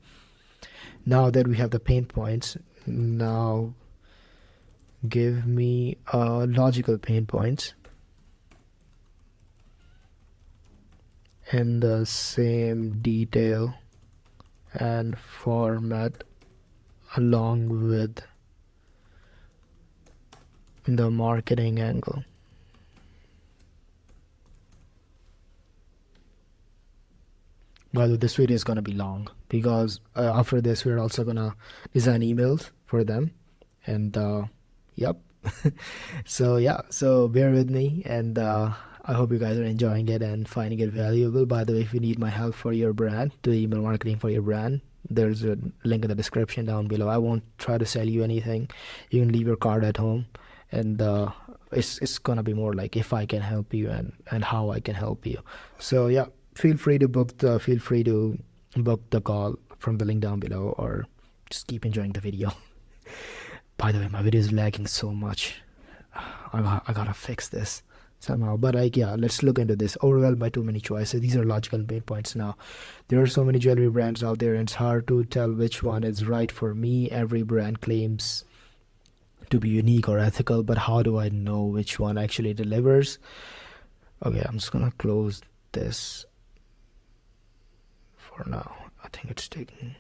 Now that we have the pain points, now give me logical pain points in the same detail and format, along with the marketing angle. By the way, this video is gonna be long because after this we're also gonna design emails for them, and yep. So yeah, so bear with me, and I hope you guys are enjoying it and finding it valuable. By the way, if you need my help for your brand, to email marketing for your brand, there's a link in the description down below. I won't try to sell you anything. You can leave your card at home, and it's gonna be more like if I can help you and how I can help you. So yeah, feel free to book the call from the link down below, or just keep enjoying the video. By the way, my video is lagging so much. I gotta fix this. somehow. But like, yeah, let's look into this. Overwhelmed by too many choices. These are logical pain points now. There are so many jewelry brands out there, and it's hard to tell which one is right for me. Every brand claims to be unique or ethical, but how do I know which one actually delivers? Okay, I'm just gonna close this for now. I think it's taking.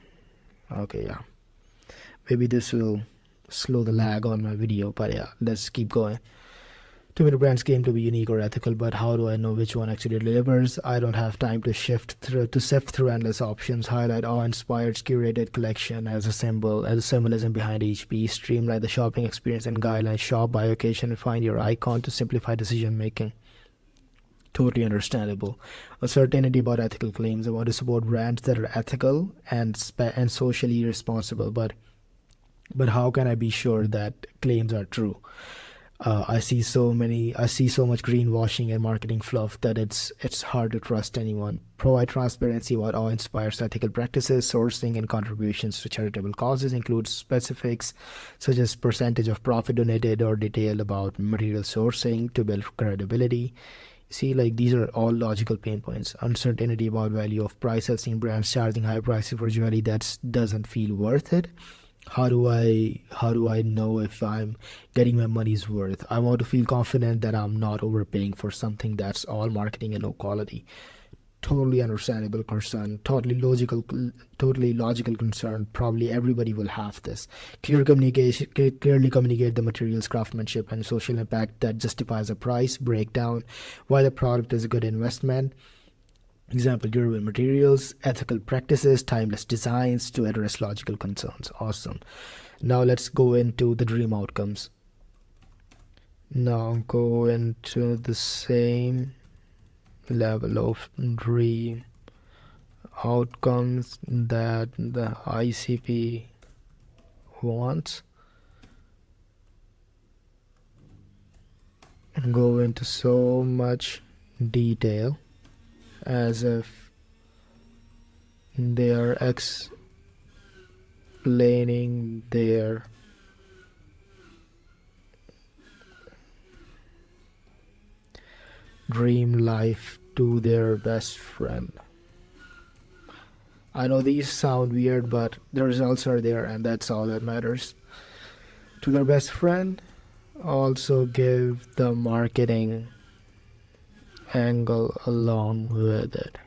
Okay, yeah. Maybe this will slow the lag on my video, but yeah, let's keep going. Too many brands claim to be unique or ethical, but how do I know which one actually delivers? I don't have time to sift through endless options. Highlight awe-inspired curated collection as a symbol, as a symbolism behind each piece. Streamline the shopping experience and guidelines. Shop by occasion and find your icon to simplify decision making. Totally understandable. Uncertainty about ethical claims. I want to support brands that are ethical and socially responsible, but how can I be sure that claims are true? I see so much greenwashing and marketing fluff that it's hard to trust anyone. Provide transparency about all inspires ethical practices, sourcing, and contributions to charitable causes. Include specifics such as percentage of profit donated or detail about material sourcing to build credibility. See, like these are all logical pain points. Uncertainty about value of price. I've seen brands charging high prices for jewelry that doesn't feel worth it. How do I know if I'm getting my money's worth? I want to feel confident that I'm not overpaying for something that's all marketing and low quality. Totally understandable concern, totally logical concern. Probably everybody will have this. Clearly communicate the materials, craftsmanship, and social impact that justifies a price. Breakdown why the product is a good investment. Example, durable materials, ethical practices, timeless designs to address logical concerns. Awesome. Now let's go into the dream outcomes. Now go into the same level of dream outcomes that the ICP wants. Go into so much detail as if they are explaining their dream life to their best friend. I know these sound weird, but the results are there, and that's all that matters. To their best friend, also give the marketing angle along with it.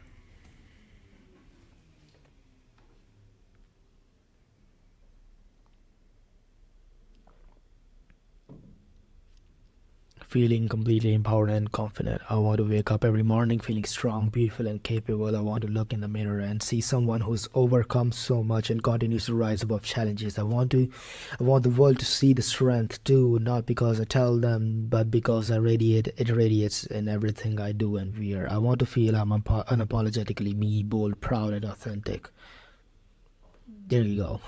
Feeling completely empowered and confident. I want to wake up every morning feeling strong, beautiful, and capable. I want to look in the mirror and see someone who's overcome so much and continues to rise above challenges. I want the world to see the strength too, not because I tell them, but because it radiates in everything I do and wear. I want to feel I'm unapologetically me, bold, proud, and authentic. There you go.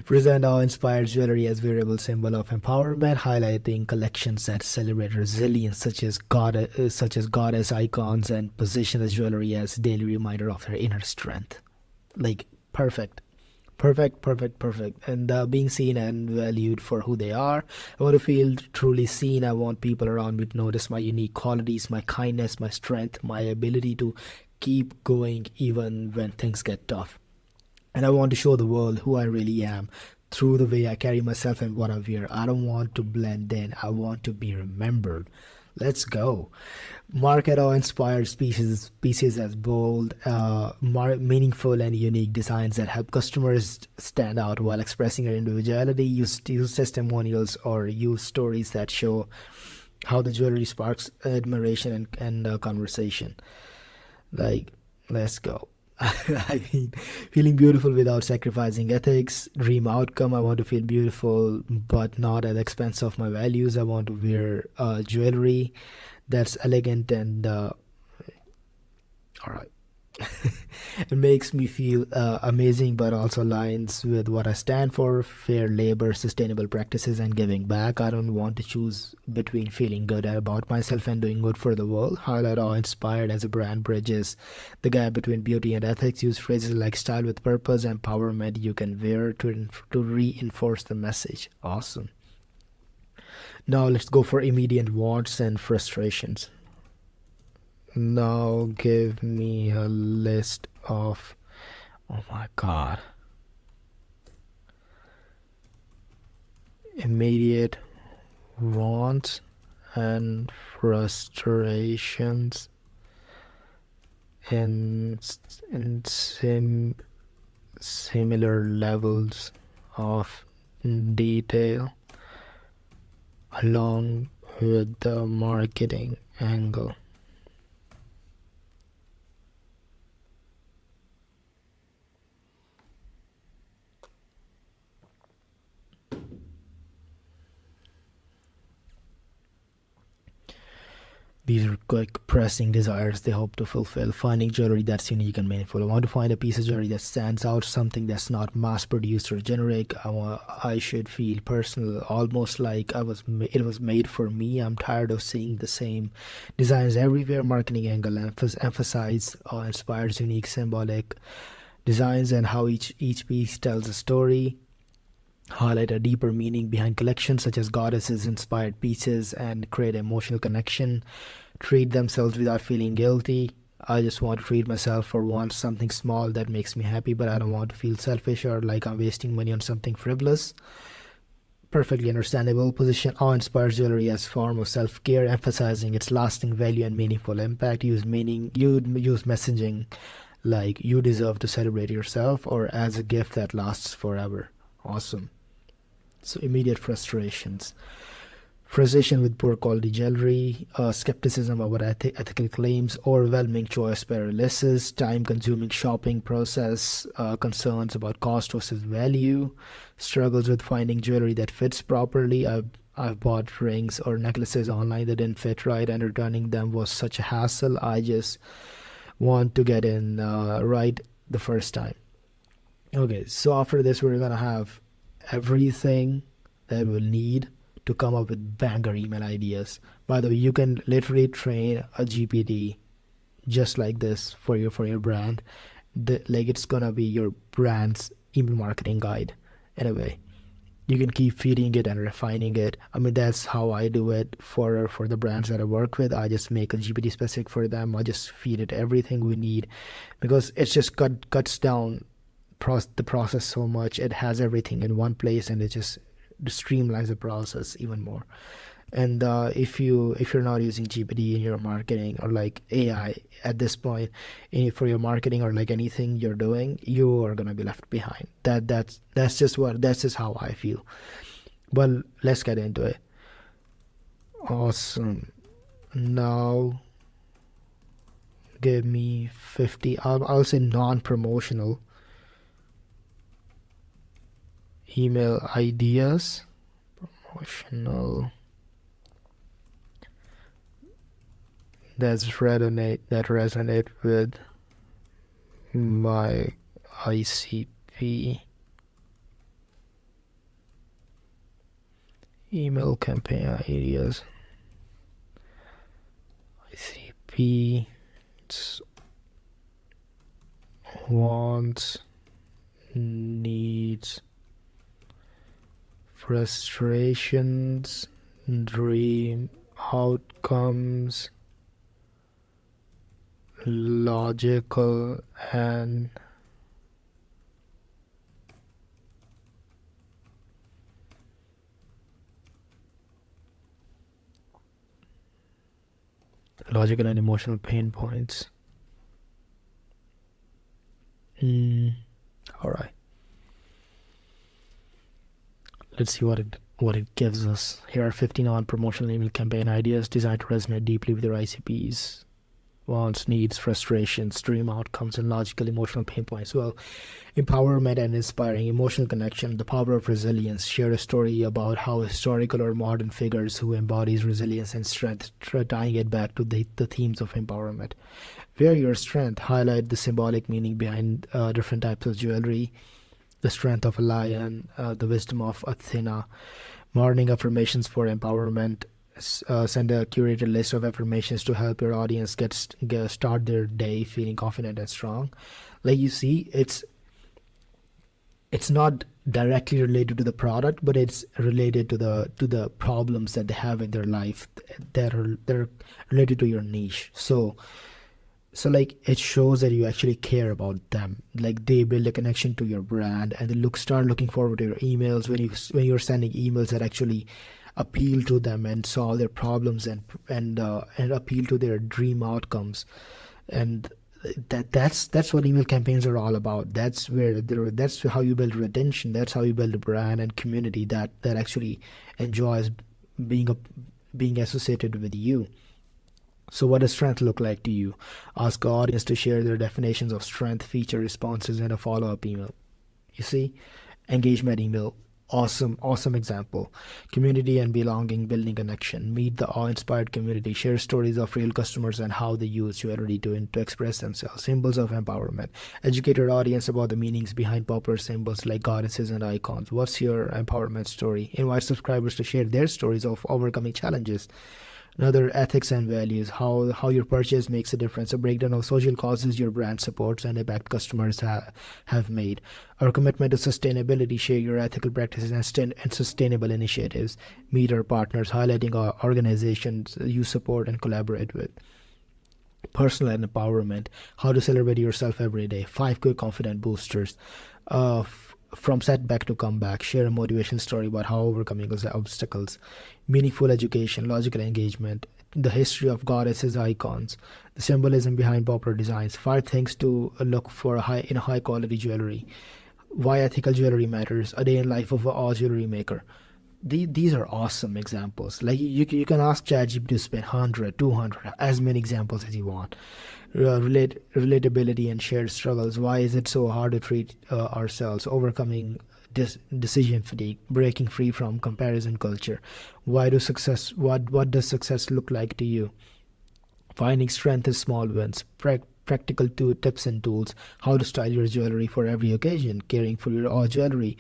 Present our inspired jewelry as wearable symbol of empowerment, highlighting collections that celebrate resilience, such as goddess icons, and position the jewelry as daily reminder of her inner strength. Like perfect, perfect. And being seen and valued for who they are. I want to feel truly seen. I want people around me to notice my unique qualities, my kindness, my strength, my ability to keep going even when things get tough. And I want to show the world who I really am through the way I carry myself and what I wear. I don't want to blend in. I want to be remembered. Let's go. Market or inspired pieces as bold, meaningful, and unique designs that help customers stand out while expressing their individuality. Use testimonials or use stories that show how the jewelry sparks admiration and conversation. Like, let's go. I mean, feeling beautiful without sacrificing ethics. Dream outcome. I want to feel beautiful, but not at the expense of my values. I want to wear jewelry that's elegant and all right. It makes me feel amazing, but also aligns with what I stand for: fair labor, sustainable practices, and giving back. I don't want to choose between feeling good about myself and doing good for the world. Highlight or inspired as a brand bridges the gap between beauty and ethics. Use phrases like style with purpose, empowerment you can wear to reinforce the message. Awesome. Now let's go for immediate wants and frustrations. Now give me a list of, oh my god, immediate wants and frustrations in similar levels of detail along with the marketing angle. These are quick, pressing desires they hope to fulfill. Finding jewelry that's unique and meaningful. I want to find a piece of jewelry that stands out, something that's not mass produced or generic. I should feel personal, almost like it was made for me. I'm tired of seeing the same designs everywhere. Marketing angle emphasize inspires unique, symbolic designs and how each piece tells a story. Highlight a deeper meaning behind collections such as goddesses inspired pieces and create emotional connection. Treat themselves without feeling guilty. I just want to treat myself for once, something small that makes me happy, but I don't want to feel selfish or like I'm wasting money on something frivolous. Perfectly understandable. Position awe inspires jewelry as form of self-care, emphasizing its lasting value and meaningful impact. You use messaging like you deserve to celebrate yourself or as a gift that lasts forever. Awesome. So immediate frustrations. Frustration with poor quality jewelry, skepticism about ethical claims, overwhelming choice paralysis, time consuming shopping process, concerns about cost versus value, struggles with finding jewelry that fits properly. I've bought rings or necklaces online that didn't fit right, and returning them was such a hassle. I just want to get in right the first time. Okay, so after this, we're gonna have everything that we'll need to come up with banger email ideas. By the way, you can literally train a GPT just like this for your brand. Like it's gonna be your brand's email marketing guide. Anyway, you can keep feeding it and refining it. I mean, that's how I do it for the brands that I work with. I just make a GPT specific for them. I just feed it everything we need because it's just cuts down the process so much. It has everything in one place and it just streamlines the process even more. And if you're not using GPT in your marketing or like AI at this point for your marketing or like anything you're doing, you are gonna be left behind. That's just how I feel. But let's get into it. Awesome. Now give me 50. I'll say non-promotional email ideas. Promotional that resonate with my ICP email campaign ideas. ICP wants, needs, frustrations, dream outcomes, logical and emotional pain points. All right. Let's see what it gives us. Here are 50 non-promotional email campaign ideas designed to resonate deeply with your ICPs. Wants, needs, frustrations, dream outcomes, and logical emotional pain points. Well, empowerment and inspiring emotional connection, the power of resilience. Share a story about how historical or modern figures who embodies resilience and strength, tying it back to the themes of empowerment. Wear your strength. Highlight the symbolic meaning behind different types of jewelry. The strength of a lion, the wisdom of Athena. Morning affirmations for empowerment. Send a curated list of affirmations to help your audience start their day feeling confident and strong. Like you see, it's it's not directly related to the product, but it's related to the problems that they have in their life that are they're related to your niche. So like it shows that you actually care about them. Like they build a connection to your brand, and they start looking forward to your emails when you're sending emails that actually appeal to them and solve their problems and appeal to their dream outcomes. And that's what email campaigns are all about. That's how you build retention. That's how you build a brand and community that actually enjoys being a being associated with you. So, what does strength look like to you? Ask the audience to share their definitions of strength, feature responses, and a follow up email. You see, engagement email. Awesome example. Community and belonging, building connection. Meet the awe inspired community. Share stories of real customers and how they use jewelry to express themselves. Symbols of empowerment. Educate your audience about the meanings behind popular symbols like goddesses and icons. What's your empowerment story? Invite subscribers to share their stories of overcoming challenges. Another, ethics and values, how your purchase makes a difference, a breakdown of social causes your brand supports and impact customers have made. Our commitment to sustainability, share your ethical practices and sustainable initiatives. Meet our partners, highlighting our organizations you support and collaborate with. Personal and empowerment, how to celebrate yourself every day. 5 quick confident boosters. From setback to comeback, share a motivation story about how overcoming those obstacles. Meaningful education, logical engagement, the history of goddesses icons, the symbolism behind popular designs. 5 things to look for in a high quality jewelry. Why ethical jewelry matters. A day in life of a jewelry maker. These are awesome examples. Like you can ask ChatGPT to spend 100, 200, as many examples as you want. Relatability and shared struggles. Why is it so hard to treat ourselves? Overcoming decision fatigue, breaking free from comparison culture. What does success look like to you? Finding strength in small wins. Practical tips and tools. How to style your jewelry for every occasion. Caring for your all jewelry.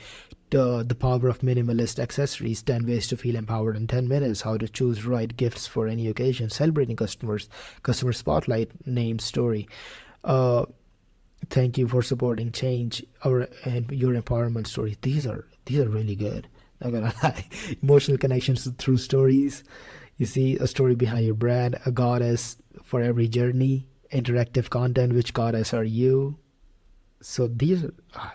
The power of minimalist accessories. 10 ways to feel empowered in 10 minutes. How to choose right gifts for any occasion. Celebrating customers. Customer spotlight. Name story. Uh, Thank you for supporting change. And your empowerment story. These are really good. Not gonna lie. Emotional connections through stories. You see a story behind your brand, a goddess for every journey, interactive content. Which goddess are you? So these,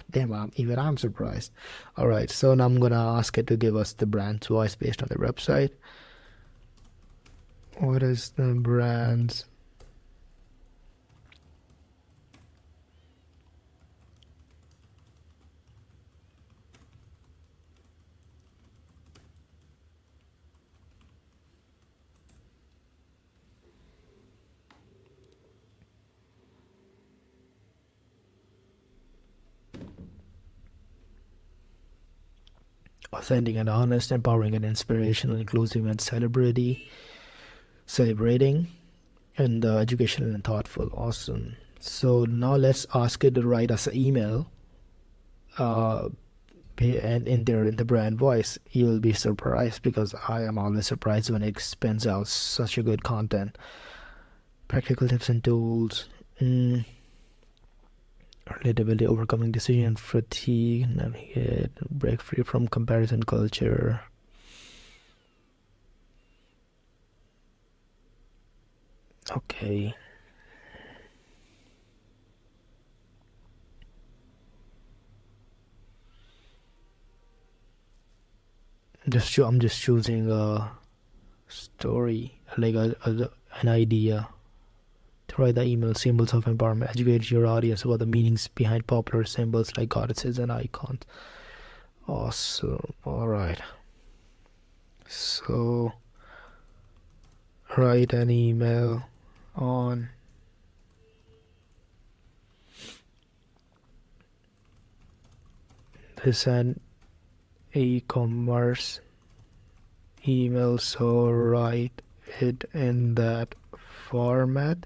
damn, even I'm surprised. All right, so now I'm gonna ask it to give us the brand's voice based on their website. What is the brand's? Authentic and honest, empowering and inspirational, inclusive and celebrating, and educational and thoughtful. Awesome. So now let's ask it to write us an email. Uh, and in the brand voice, you will be surprised because I am always surprised when it spins out such a good content. Practical tips and tools. Relatability, overcoming decision fatigue, navigate, break free from comparison culture. Okay. I'm just choosing a story, like an idea to write the email. Symbols of empowerment. Educate your audience about the meanings behind popular symbols like goddesses and icons. Awesome. All right. So write an email on this an e-commerce email. So write it in that format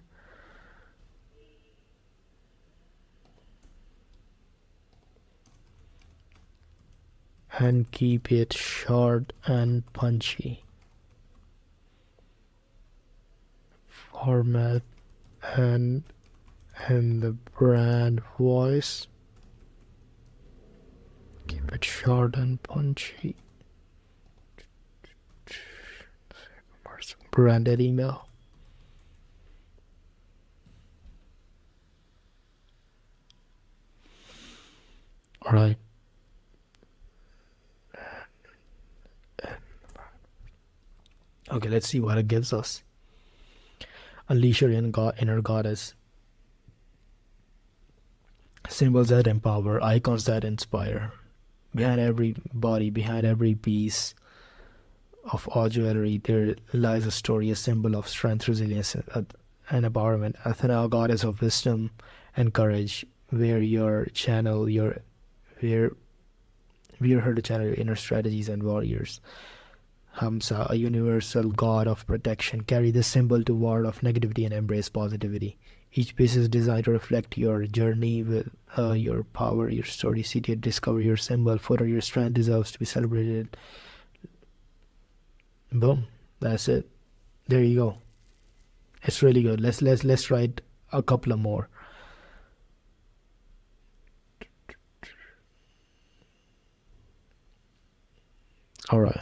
and keep it short and punchy. Format and the brand voice. It's short and punchy. Branded email. Alright. Okay, let's see what it gives us. Unleash your inner goddess. Symbols that empower, icons that inspire. Behind every body, behind every piece of all jewelry, there lies a story, a symbol of strength, resilience, and empowerment. Athena, goddess of wisdom and courage, where your channel, your where we're here to channel your inner strategies and warriors. Hamsa, a universal god of protection, carry this symbol to ward off negativity and embrace positivity. Each piece is designed to reflect your journey with your power, your story. See to discover your symbol. Further, your strength deserves to be celebrated. Boom, that's it. There you go. It's really good. Let's write a couple of more. All right.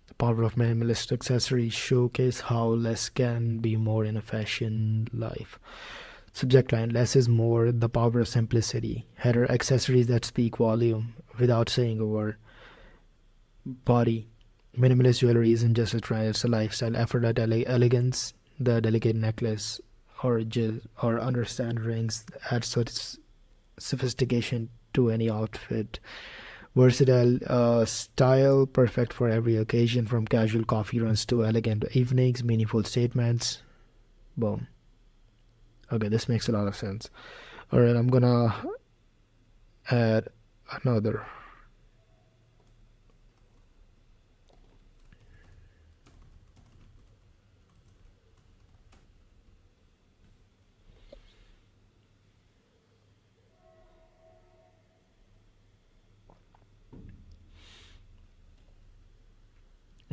The power of minimalist accessories showcase how less can be more in a fashion life. Subject line: less is more, the power of simplicity. Header: accessories that speak volume without saying a word. Body: minimalist jewelry isn't just a trend, it's a lifestyle. Effort at elegance, the delicate necklace or understand rings add such sophistication to any outfit. Versatile style, perfect for every occasion, from casual coffee runs to elegant evenings, meaningful statements. Boom. Okay, this makes a lot of sense. All right, I'm gonna add another.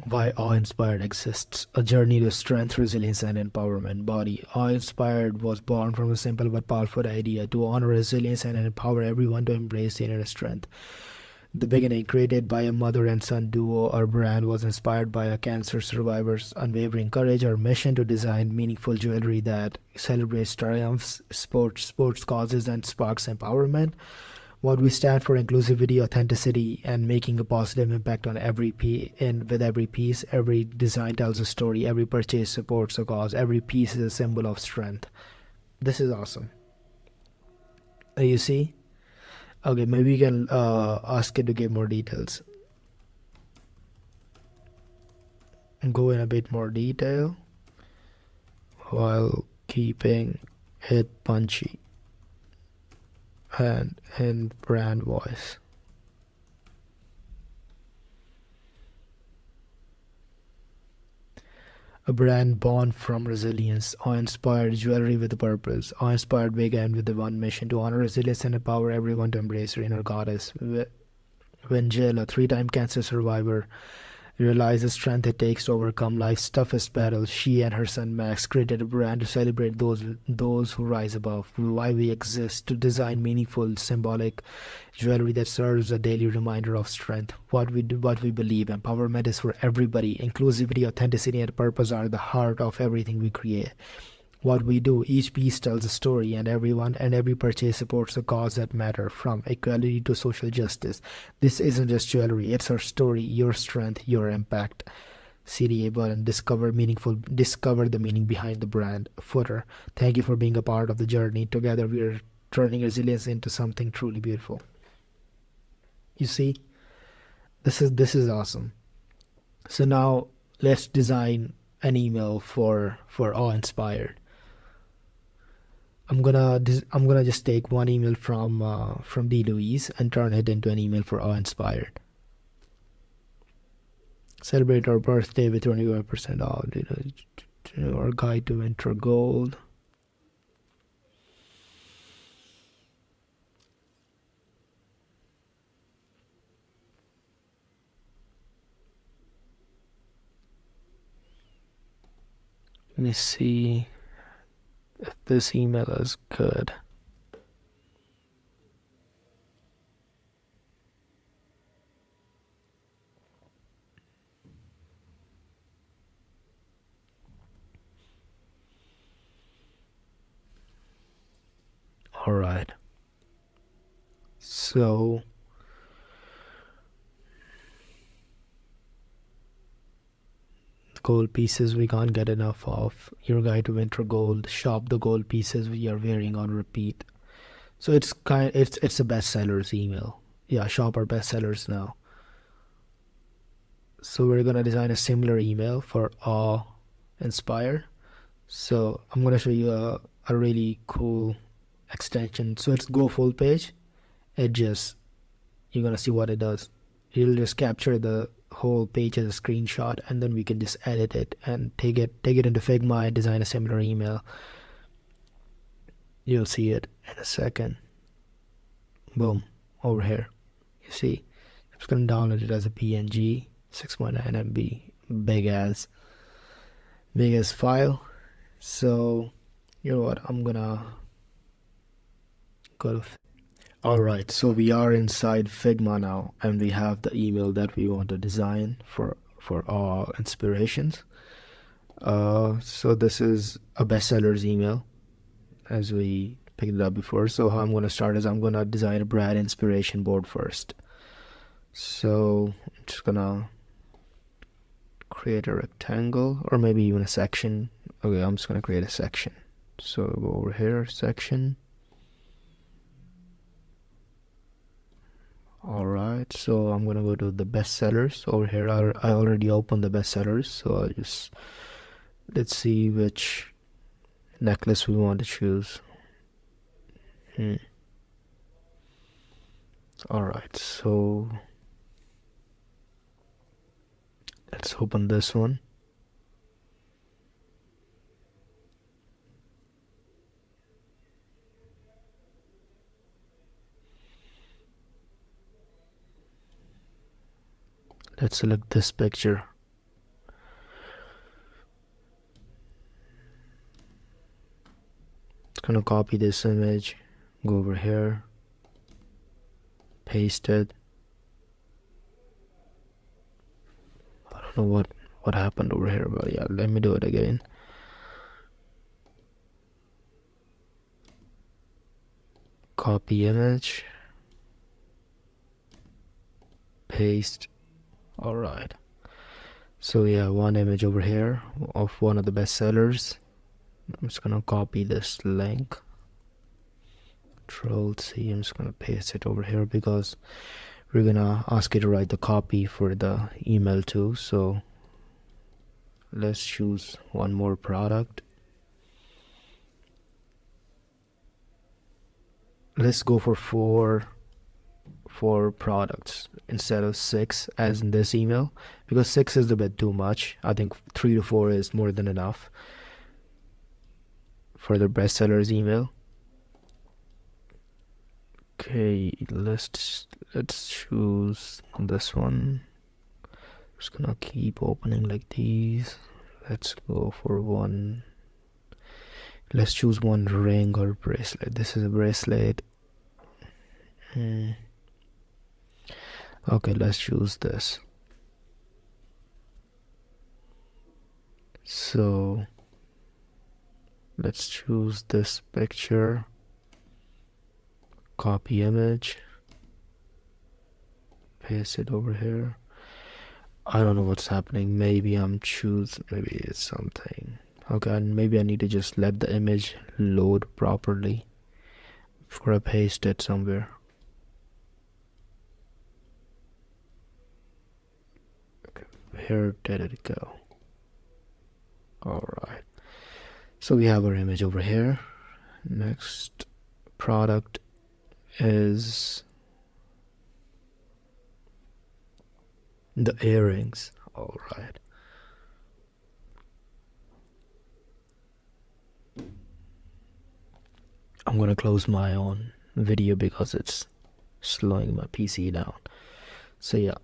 Why Awe Inspired exists: a journey to strength, resilience, and empowerment. Body: Awe Inspired was born from a simple but powerful idea to honor resilience and empower everyone to embrace their inner strength. The beginning, created by a mother and son duo, our brand was inspired by a cancer survivor's unwavering courage. Our mission to design meaningful jewelry that celebrates triumphs, sports causes, and sparks empowerment. What we stand for: inclusivity, authenticity, and making a positive impact on every piece. And with every piece, every design tells a story. Every purchase supports a cause. Every piece is a symbol of strength. This is awesome. You see? Okay, maybe we can ask it to give more details. And go in a bit more detail while keeping it punchy and in brand voice. A brand born from resilience, awe-inspired jewelry with a purpose. Awe-inspired began with the one mission: to honor resilience and empower everyone to embrace their inner goddess. When Jill, a three-time cancer survivor, realized the strength it takes to overcome life's toughest battles, she and her son Max created a brand to celebrate those who rise above. Why we exist: to design meaningful, symbolic jewelry that serves a daily reminder of strength. What we do, what we believe: empowerment is for everybody. Inclusivity, authenticity, and purpose are the heart of everything we create. What we do: each piece tells a story, and every purchase supports a cause that matter, from equality to social justice. This isn't just jewelry, it's our story, your strength, your impact. CDA button: discover the meaning behind the brand. Footer: thank you for being a part of the journey. Together we are turning resilience into something truly beautiful. You see, this is awesome. So now let's design an email for Awe Inspired. I'm gonna just take one email from D. Louise and turn it into an email for Awe Inspired. Celebrate our birthday with 25% off. Our guide to winter gold. Let me see if this email is good. All right. So the gold pieces we can't get enough of. Your guide to winter gold. Shop the gold pieces we are wearing on repeat. So it's a bestsellers email. Yeah, shop our bestsellers now. So we're gonna design a similar email for awe inspire. So I'm gonna show you a really cool extension. So it's go full page. It just, you're gonna see what it does. It'll just capture the whole page as a screenshot, and then we can just edit it and take it into Figma and design a similar email. You'll see it in a second. Boom, over here. You see, I'm just gonna download it as a PNG, 6.9 MB, big as file. So you know what, I'm gonna go to Alright, so we are inside Figma now, and we have the email that we want to design for our inspirations. So this is a bestsellers email, as we picked it up before. So how I'm gonna start is I'm gonna design a brand inspiration board first. So I'm just gonna create a rectangle, or maybe even a section. Okay, I'm just gonna create a section. So go over here, section. Alright, so I'm gonna go to the bestsellers over here. I already opened the bestsellers, so I'll just, let's see which necklace we want to choose. Alright, so let's open this one. Let's select this picture. It's gonna copy this image, go over here, paste it. I don't know what happened over here, but yeah, let me do it again. Copy image, paste. Alright, so yeah, one image over here of one of the best sellers. I'm just gonna copy this link, Control C. I'm just gonna paste it over here because we're gonna ask you to write the copy for the email too. So let's choose one more product. Let's go for four products instead of 6 as in this email, because 6 is a bit too much. I think 3 to 4 is more than enough for the bestsellers email. Okay, let's choose this one. Just gonna keep opening like these. Let's go for one. Let's choose one ring or bracelet. This is a bracelet. Okay, let's choose this. So let's choose this picture, copy image, paste it over here. I don't know what's happening. Maybe maybe it's something. Okay, maybe I need to just let the image load properly before I paste it somewhere. Where did it go? Alright, so we have our image over here. Next product is the earrings. Alright, I'm gonna close my own video because it's slowing my PC down. So yeah,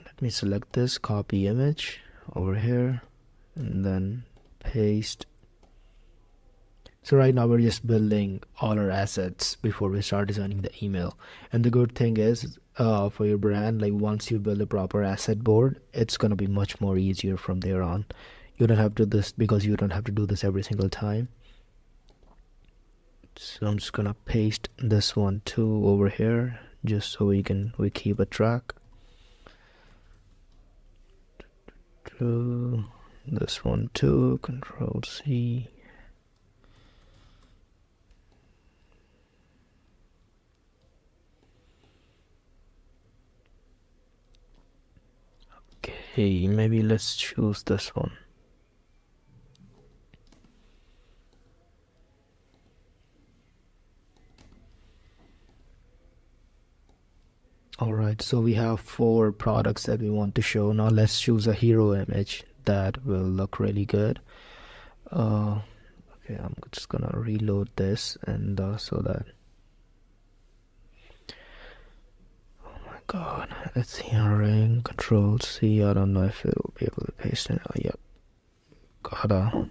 let me select this, copy image over here, and then paste. So right now we're just building all our assets before we start designing the email. And the good thing is, for your brand, like once you build a proper asset board, it's gonna be much more easier from there on. You don't have to do this because you don't have to do this every single time. So I'm just gonna paste this one too over here, just so we keep a track. This one too, Control C. Okay, maybe let's choose this one. Alright, so we have 4 products that we want to show. Now let's choose a hero image that will look really good. Okay, I'm just gonna reload this and so that. Oh my god, it's hearing. Control C. I don't know if it'll be able to paste it. Yep, gotta.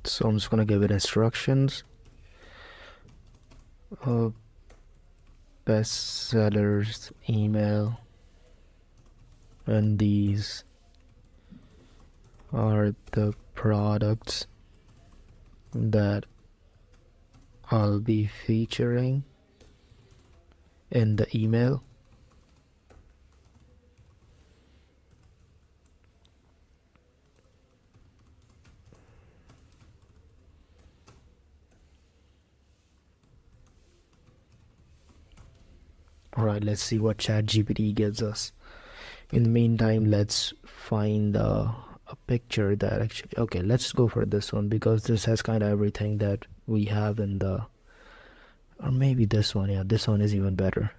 So I'm just gonna give it instructions. Bestsellers email, and these are the products that I'll be featuring in the email. Alright, let's see what ChatGPT gives us. In the meantime, let's find a picture that actually. Okay, let's go for this one because this has kind of everything that we have in the. Or maybe this one, yeah, this one is even better.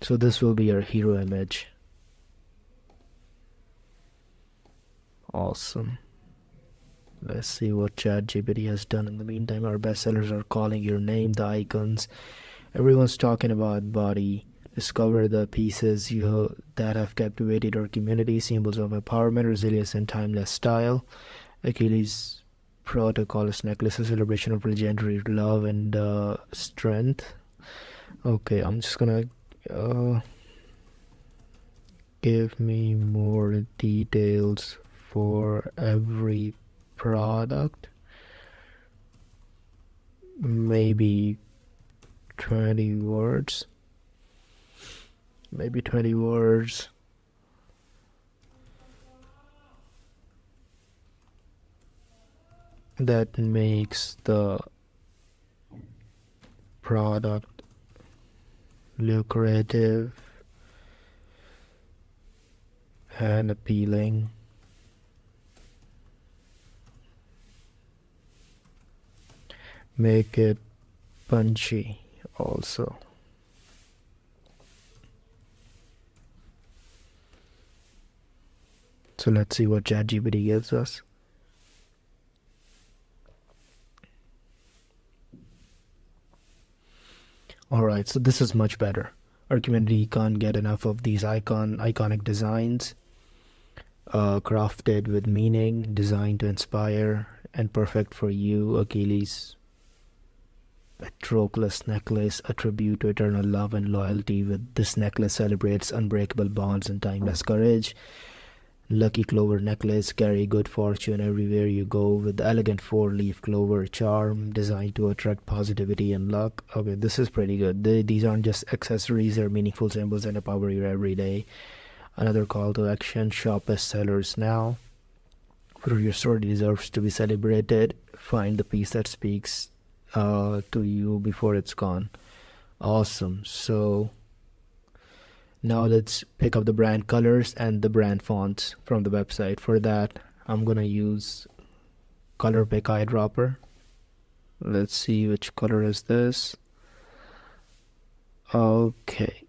So this will be our hero image. Awesome. Let's see what ChatGPT has done in the meantime. Our bestsellers are calling your name, the icons. Everyone's talking about body. Discover the pieces that have captivated our community, symbols of empowerment, resilience, and timeless style. Achilles protocol is necklace, a celebration of legendary love and strength. Okay, I'm just gonna give me more details for every product. Maybe 20 words. Maybe 20 words. That makes the product lucrative and appealing. Make it punchy also. So let's see what ChatGPT gives us. Alright, so this is much better. Our community can't get enough of these iconic designs, crafted with meaning, designed to inspire, and perfect for you. Achilles Patroclus necklace, a tribute to eternal love and loyalty. With this necklace celebrates unbreakable bonds and timeless courage. Lucky clover necklace, carry good fortune everywhere you go with elegant 4-leaf clover charm designed to attract positivity and luck. Okay, this is pretty good. These aren't just accessories, they're meaningful symbols that empower you every day. Another call to action: shop bestsellers now. For your story deserves to be celebrated. Find the piece that speaks to you before it's gone. Awesome. So now let's pick up the brand colors and the brand fonts from the website. For that, I'm gonna use color pick eyedropper. Let's see which color is this. Okay.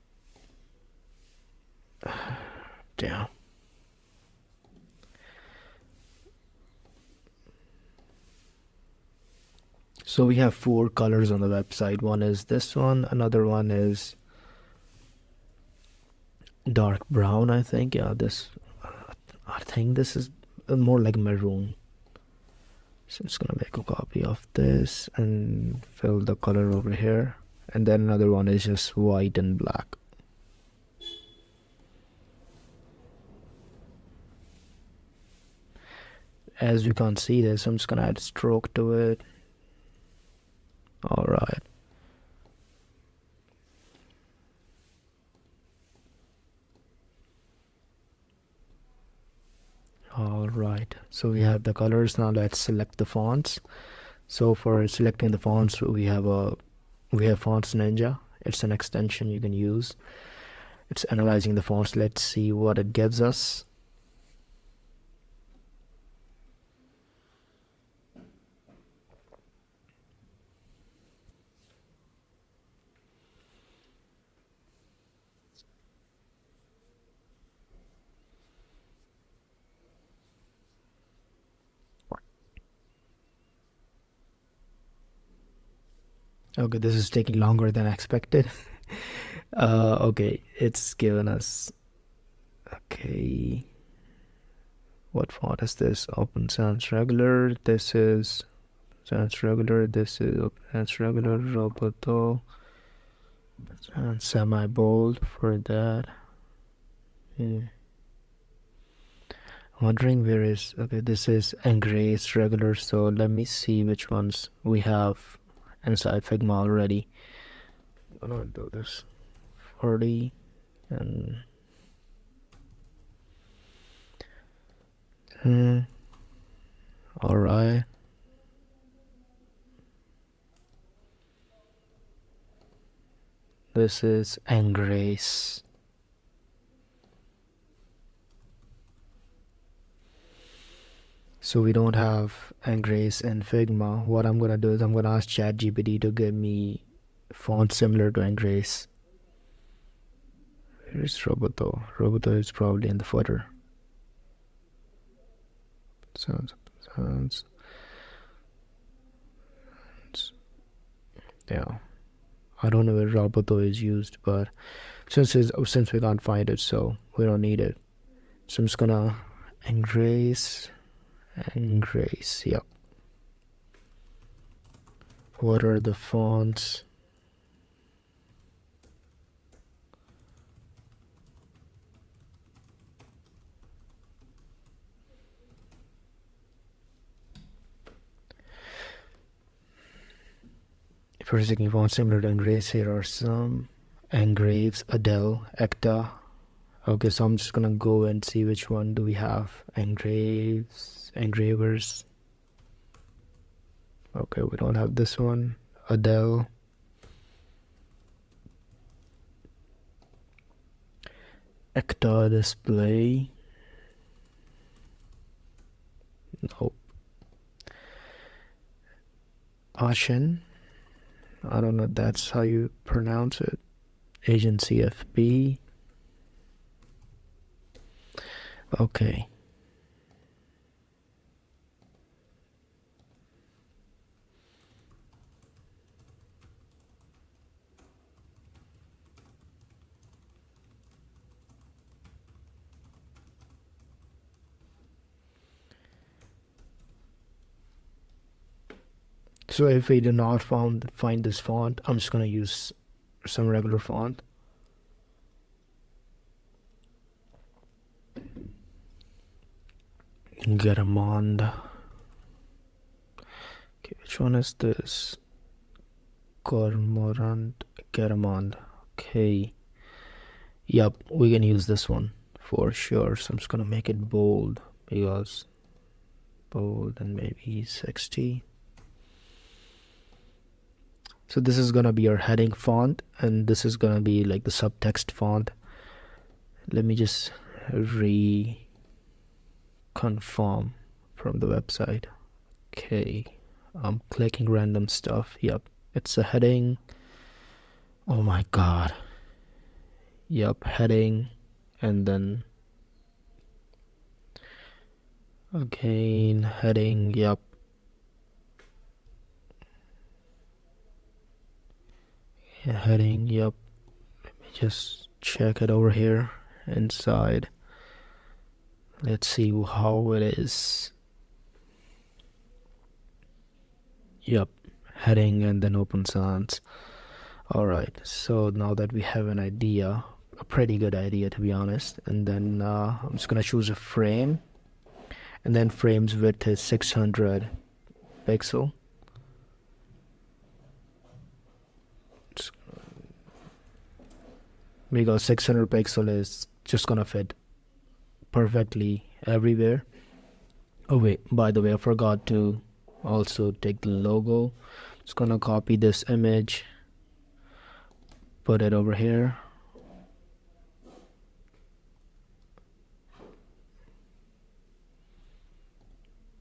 Damn. So we have four colors on the website. One is this one, another one is dark brown, I think. Yeah, this, I think this is more like maroon. So I'm just gonna make a copy of this and fill the color over here. And then another one is just white and black. As you can't see this, I'm just gonna add stroke to it. Alright. Alright, so we have the colors. Now let's select the fonts. So for selecting the fonts, we have Fonts Ninja. It's an extension you can use. It's analyzing the fonts. Let's see what it gives us. Okay, this is taking longer than expected. Okay, it's given us. Okay, what font is this? Open Sans Regular. This is Sans Regular. This is Open Sans Regular. Roboto. And semi bold for that. Wondering where is. Okay, this is Engrace Regular. So let me see which ones we have inside Figma already. I'm gonna do this 40 and all right. This is Engrace. So we don't have Engrace in Figma. What I'm gonna do is I'm gonna ask ChatGPT to give me font similar to Engrace. Where is Roboto? Roboto is probably in the footer. Sounds. Yeah. I don't know where Roboto is used, but since we can't find it, so we don't need it. So I'm just gonna Engrace. Yep. What are the fonts? If you're seeking fonts similar to Engrace, here are some. Engraves, Adele, Ecta. Okay, so I'm just gonna go and see which one do we have. Engravers. Okay, we don't have this one. Adele. Ecta display. Nope. Ashen. I don't know if that's how you pronounce it. Agency FB. Okay. So if we do not find this font, I'm just gonna use some regular font. Garamond. Okay, which one is this? Cormorant Garamond. Okay. Yep, we can use this one for sure. So I'm just gonna make it bold because bold and maybe 60. So this is gonna be our heading font, and this is gonna be like the subtext font. Let me just reconfirm from the website. Okay, I'm clicking random stuff. Yep, it's a heading. Oh my god. Yep, heading, and then again heading. Yep. heading, yep. Just check it over here inside. Let's see how it is. Yep, heading and then open sans. Alright, so now that we have an idea, a pretty good idea to be honest, and then I'm just gonna choose a frame, and then frames width is 600 pixel. Because 600 pixel is just gonna fit perfectly everywhere. Oh wait, by the way, I forgot to also take the logo. Just gonna copy this image, put it over here.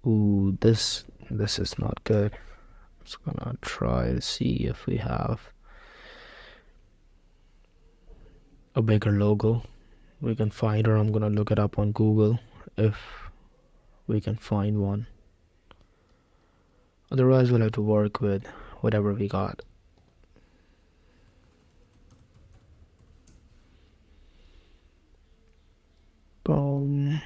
Ooh, this is not good. I'm just gonna try to see if we have a bigger logo we can find, or I'm gonna look it up on Google if we can find one. Otherwise we'll have to work with whatever we got. Boom.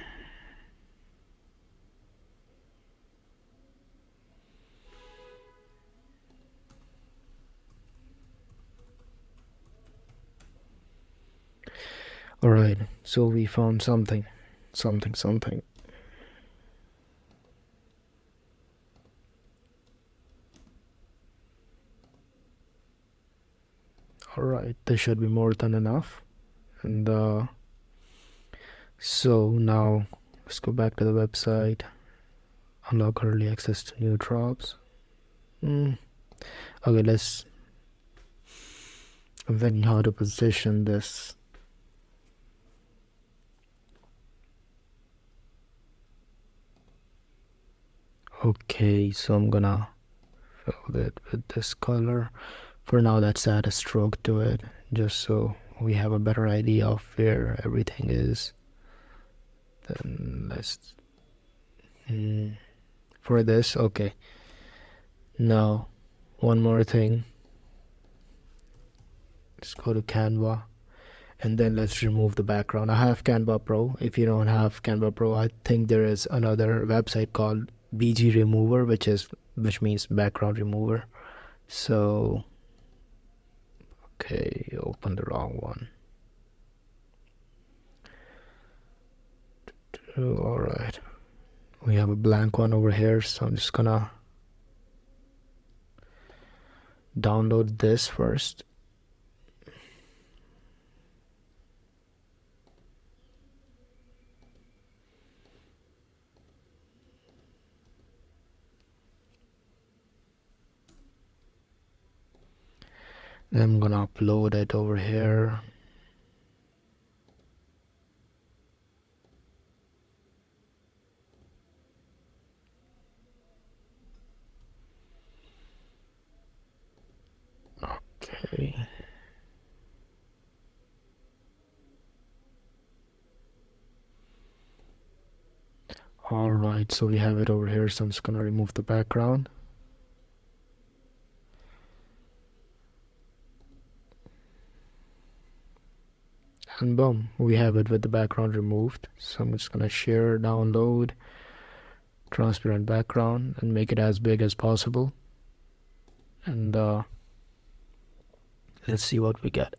Alright, so we found something. Alright, this should be more than enough. And so now let's go back to the website, unlock early access to new drops. Okay, let's think how to position this. Okay, so I'm gonna fill it with this color. For now, let's add a stroke to it, just so we have a better idea of where everything is. Then let's for this, okay. Now, one more thing. Let's go to Canva, and then let's remove the background. I have Canva Pro. If you don't have Canva Pro, I think there is another website called BG Remover, which means background remover. So okay, open the wrong one. Alright, we have a blank one over here, so I'm just gonna download this first. Then I'm gonna upload it over here. Okay. Alright, so we have it over here, so I'm just gonna remove the background. And boom, we have it with the background removed. So I'm just gonna share, download, transparent background, and make it as big as possible. And let's see what we get.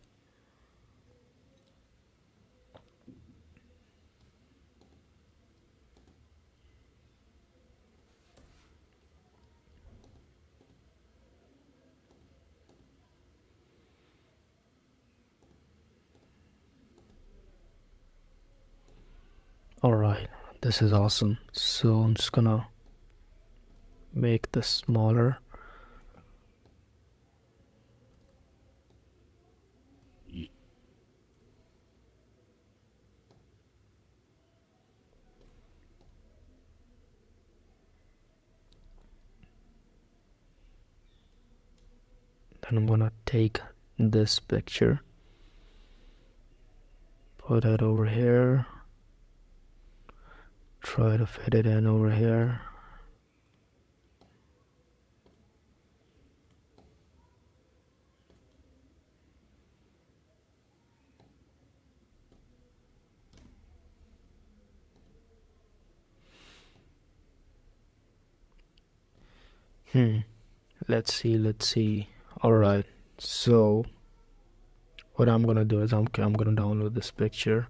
Alright, this is awesome. So I'm just gonna make this smaller. Then I'm gonna take this picture, put it over here, try to fit it in over here. Hmm. Let's see. All right. So what I'm gonna do is I'm gonna download this picture.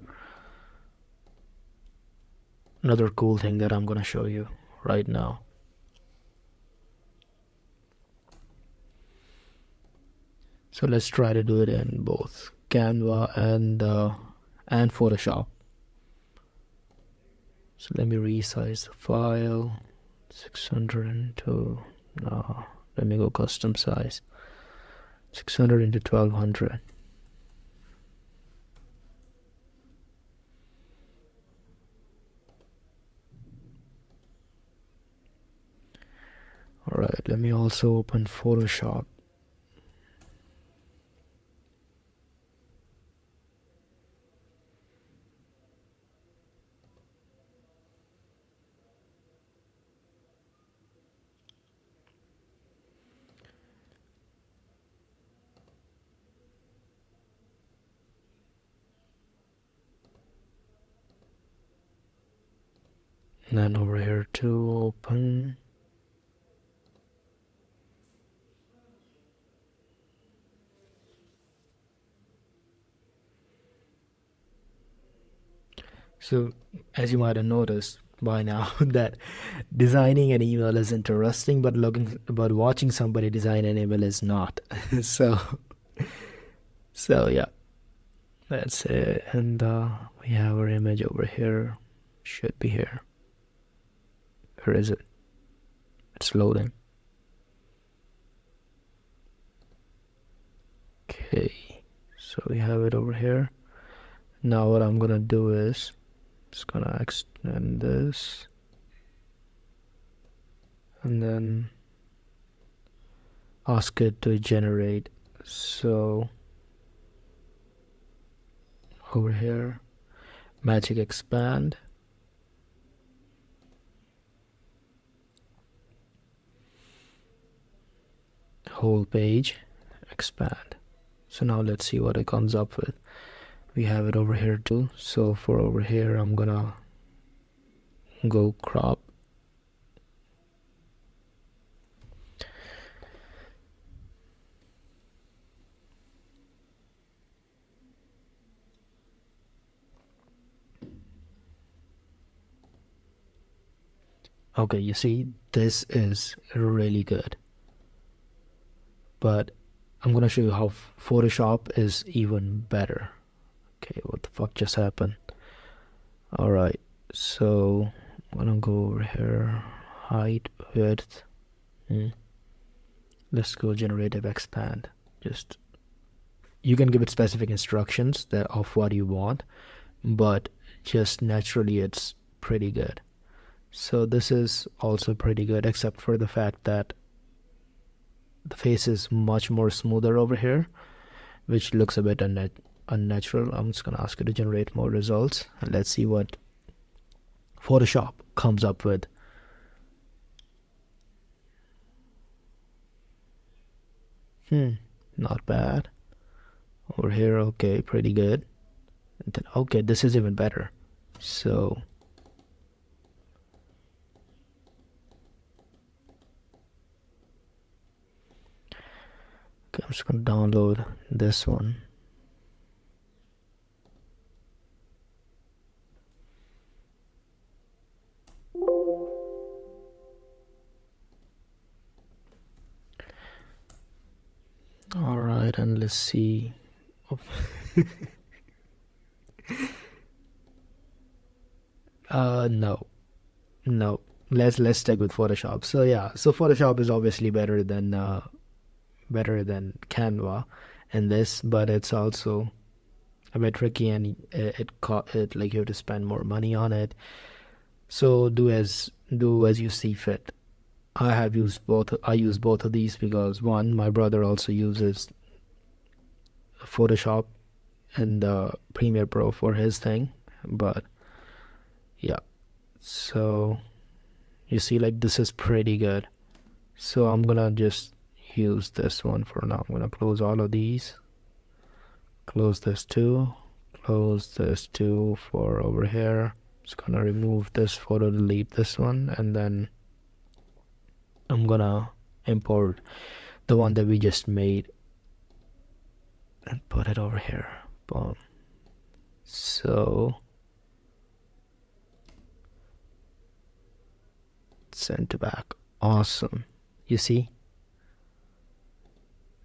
Another cool thing that I'm gonna show you right now. So let's try to do it in both Canva and Photoshop. So let me resize the file. 600 into no. Let me go custom size. 600 into 1200. All right. Let me also open Photoshop. And then over here to open. So, as you might have noticed by now, that designing an email is interesting, but watching somebody design an email is not. so, so yeah, that's it. And we have our image over here. Should be here. Where is it? It's loading. Okay, so we have it over here. Now what I'm gonna do is just gonna extend this, and then ask it to generate. So over here, magic expand, whole page, expand. So now let's see what it comes up with. We have it over here too. So for over here, I'm gonna go crop. Okay, you see, this is really good. But I'm gonna show you how Photoshop is even better. Okay, what the fuck just happened? Alright, so I'm gonna go over here, height, width. Let's go generative expand. Just you can give it specific instructions that of what you want, but just naturally it's pretty good. So this is also pretty good, except for the fact that the face is much more smoother over here, which looks a bit unnatural. I'm just gonna ask it to generate more results, and let's see what Photoshop comes up with. Not bad. Over here, okay, pretty good. And then, okay, this is even better. So okay, I'm just gonna download this one. All right, and let's see. No, no. Let's stick with Photoshop. So yeah, so Photoshop is obviously better than Canva in this, but it's also a bit tricky, and it like you have to spend more money on it. So do as you see fit. I use both of these because one, my brother also uses Photoshop and Premiere Pro for his thing, but yeah. So you see, like, this is pretty good. So I'm gonna just use this one for now. I'm gonna close all of these, close this too, close this too for over here. Just gonna remove this photo, delete this one, and then I'm gonna import the one that we just made and put it over here. Boom. So send to back. Awesome. You see?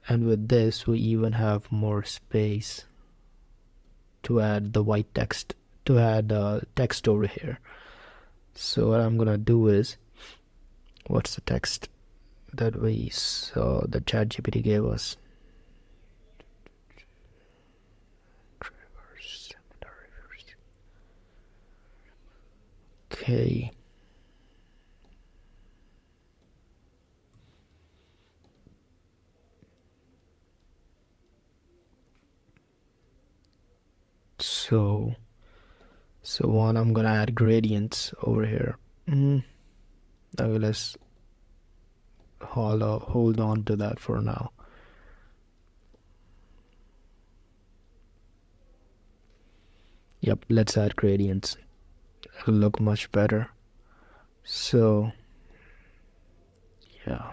And with this, we even have more space to add the white text, to add text over here. So what I'm gonna do is, what's the text that we saw that ChatGPT gave us? Okay. So one, I'm gonna add gradients over here. Okay, let's hold on to that for now. Yep, let's add gradients. It'll look much better. So yeah,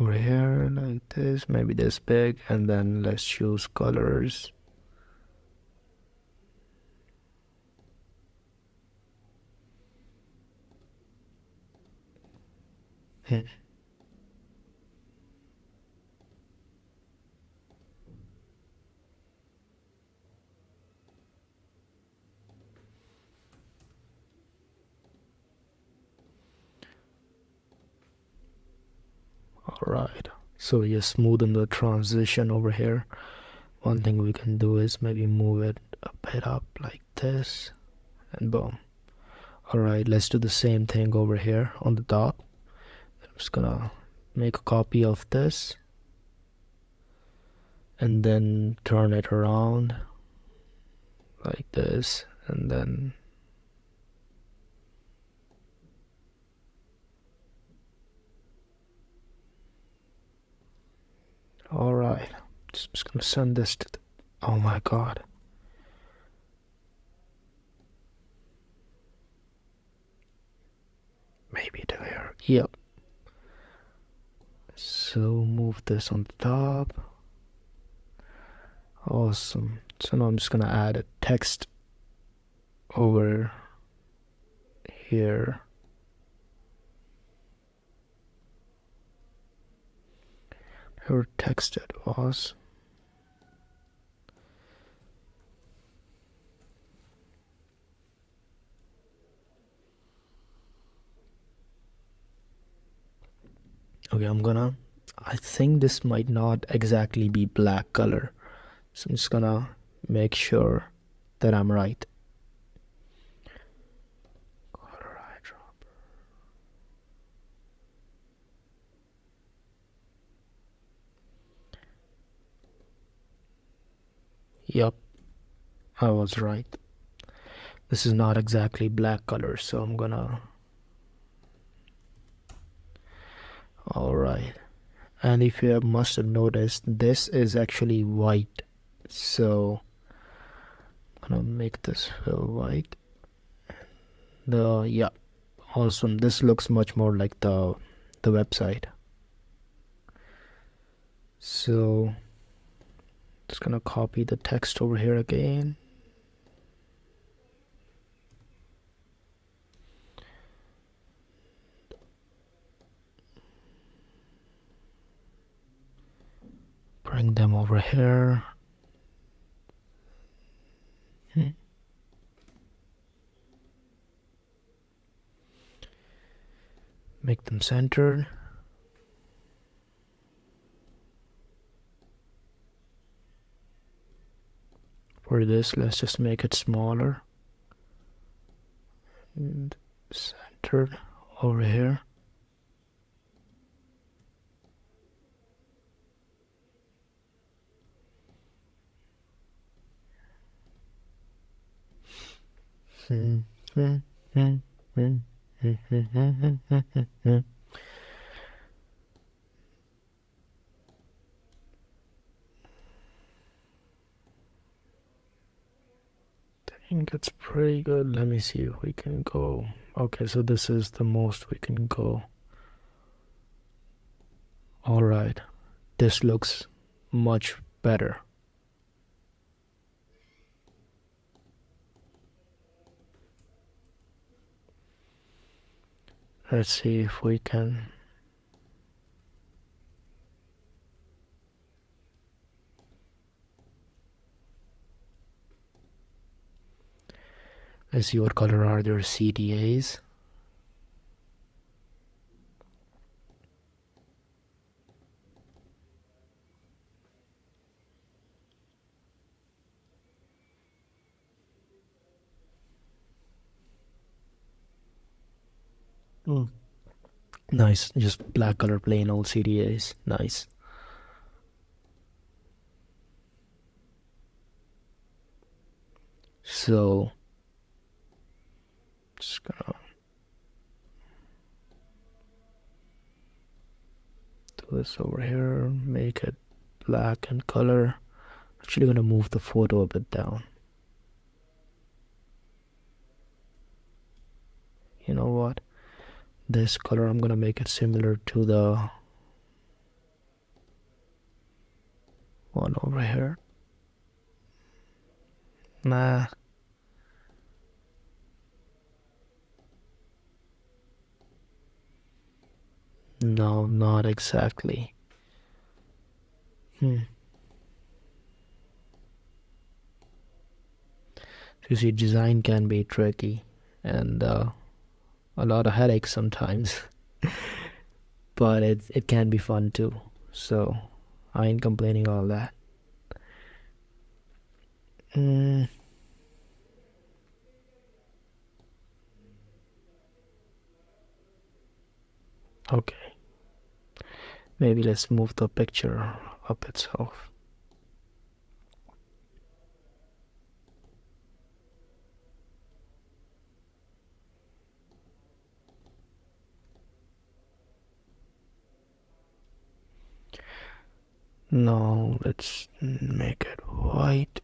over here like this, maybe this big, and then let's choose colors. Alright, so just smoothen the transition over here. One thing we can do is maybe move it a bit up like this, and boom. Alright, let's do the same thing over here on the top. I'm just gonna make a copy of this and then turn it around like this, and then alright, just gonna send this to oh my god. Maybe to here. Yep. So move this on the top. Awesome. So now I'm just gonna add a text over here. Where text it was. Okay, I think this might not exactly be black color. So I'm just gonna make sure that I'm right. Color eyedropper. Yup, I was right. This is not exactly black color, so I'm gonna. Alright. And if you must have noticed, this is actually white. So I'm gonna make this fill white. Yeah, awesome. This looks much more like the website. So just gonna copy the text over here again. Bring them over here. Make them centered. For this, let's just make it smaller. And centered over here. think it's pretty good. Let me see if we can go. Okay, so this is the most we can go. All right, this looks much better. Let's see if we can. Let's see what color are their CTAs. Mm. Nice, just black color plain old CTAs. Nice. So, just gonna do this over here, make it black in color. Actually gonna move the photo a bit down. You know what? This color, I'm gonna make it similar to the one over here. Nah, no, not exactly. Hmm. You see, design can be tricky and a lot of headaches sometimes, but it can be fun too. So I ain't complaining all that. Mm, okay, maybe let's move the picture up itself. No, let's make it white.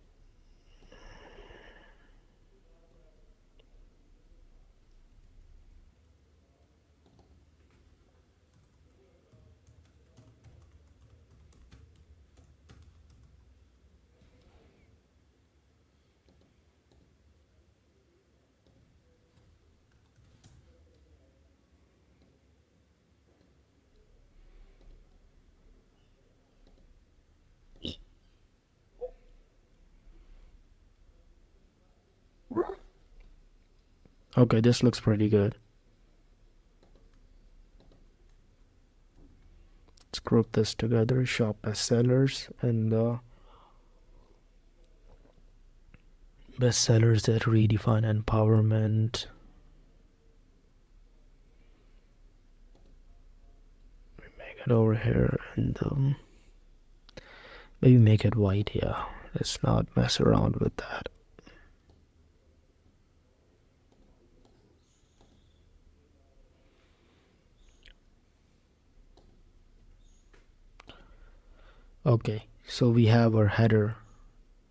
Okay, this looks pretty good. Let's group this together. Shop bestsellers and bestsellers that redefine empowerment. Make it over here and maybe make it white. Yeah, let's not mess around with that. Okay, so we have our header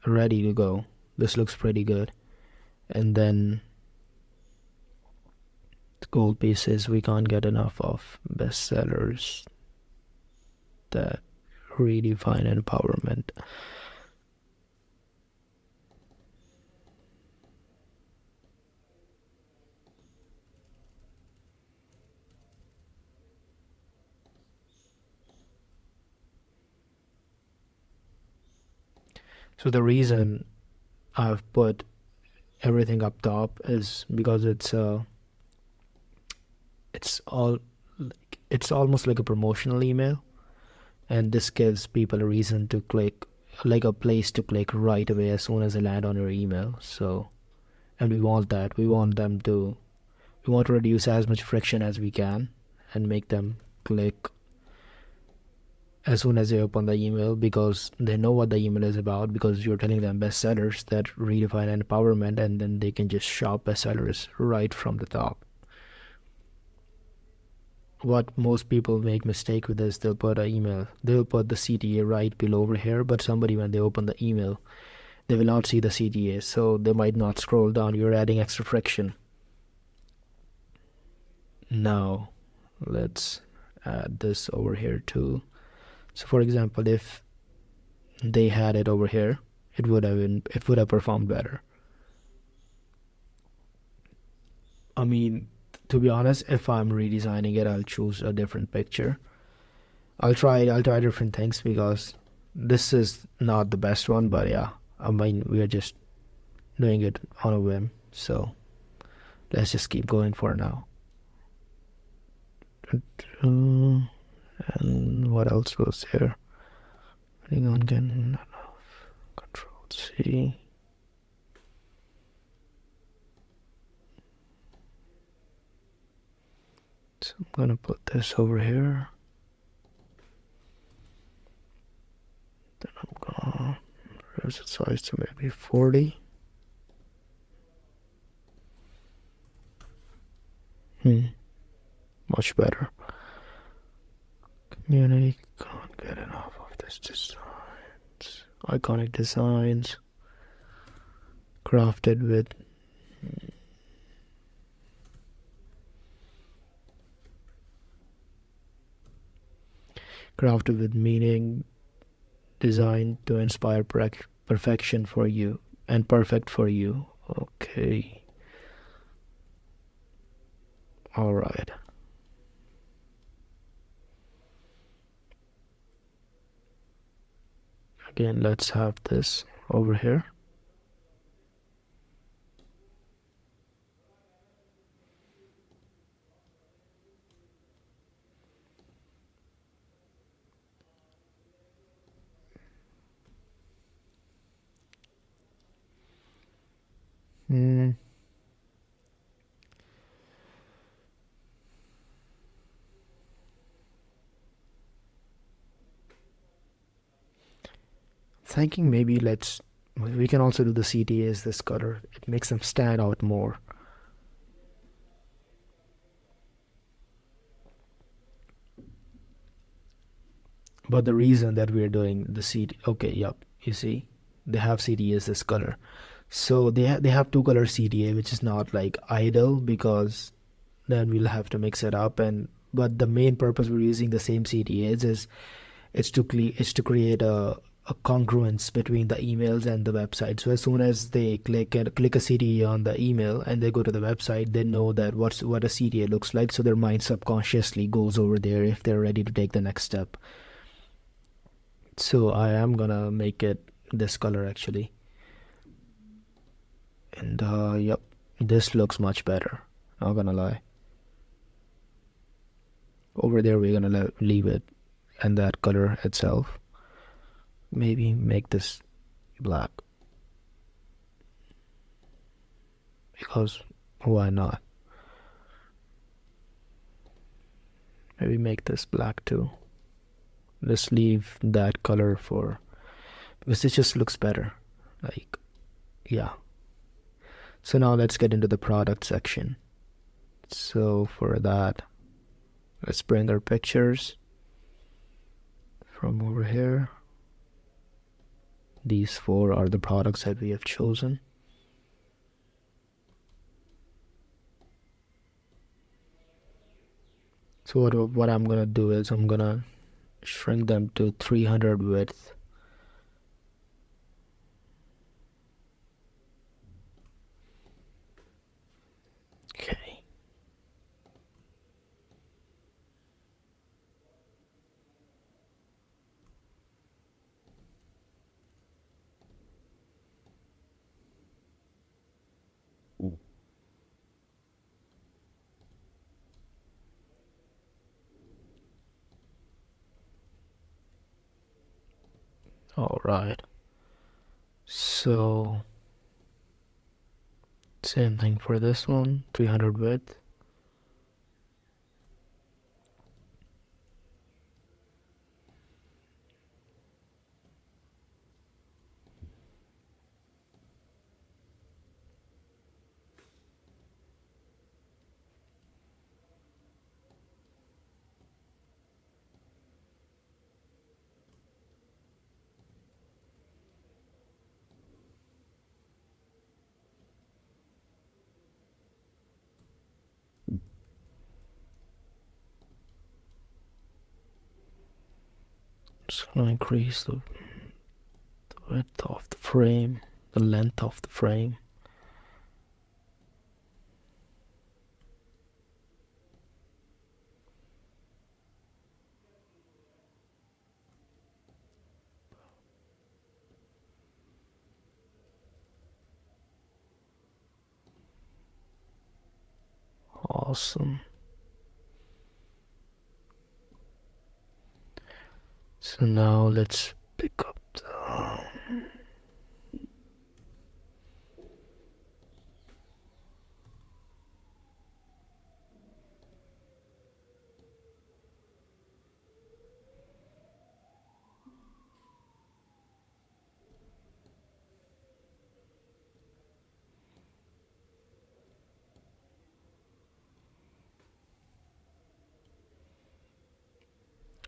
ready to go. This looks pretty good. And then the gold pieces we can't get enough of bestsellers that redefine empowerment. So the reason I've put everything up top is because it's all it's almost like a promotional email, and this gives people a reason to click, like a place to click right away as soon as they land on your email. So, and we want that. We want to reduce as much friction as we can and make them click as soon as they open the email because they know what the email is about because you're telling them bestsellers that redefine empowerment, and then they can just shop bestsellers right from the top. What most people make mistake with is they'll put the CTA right below over here, but somebody when they open the email they will not see the CTA, so they might not scroll down. You're adding extra friction. Now let's add this over here too. So for example, if they had it over here, it would have performed better. I mean, to be honest, if I'm redesigning it, I'll choose a different picture. I'll try different things because this is not the best one, but yeah, I mean, we are just doing it on a whim, so let's just keep going for now. And what else was here? Running on again. Control C. So I'm gonna put this over here. Then I'm gonna raise the size to maybe 40. Much better. Community can't get enough of this designs. Iconic designs. Crafted with meaning, designed to inspire perfection for you and perfect for you. Okay. All right. Again, let's have this over here. Thinking maybe we can also do the CTAs this color. It makes them stand out more. But the reason that we're doing the CD, okay, yep, you see, they have CTA this color. So they have two color CTA, which is not like ideal because then we'll have to mix it up. And but the main purpose we're using the same CTAs is it's to create a congruence between the emails and the website. So as soon as they click a CTA on the email and they go to the website, they know that what a CTA looks like. So their mind subconsciously goes over there if they're ready to take the next step. So I am gonna make it this color actually. And yep, this looks much better. Not gonna lie. Over there we're gonna leave it and that color itself. Maybe make this black. Because why not? Maybe make this black too. Let's leave that color for because it just looks better. Like, yeah. So now let's get into the product section. So for that, let's bring our pictures from over here. These four are the products that we have chosen. So what I'm gonna do is I'm gonna shrink them to 300 width. Okay. All right. So same thing for this one, 300 width. Just gonna increase the width of the frame, the length of the frame. Awesome. So now let's pick up the.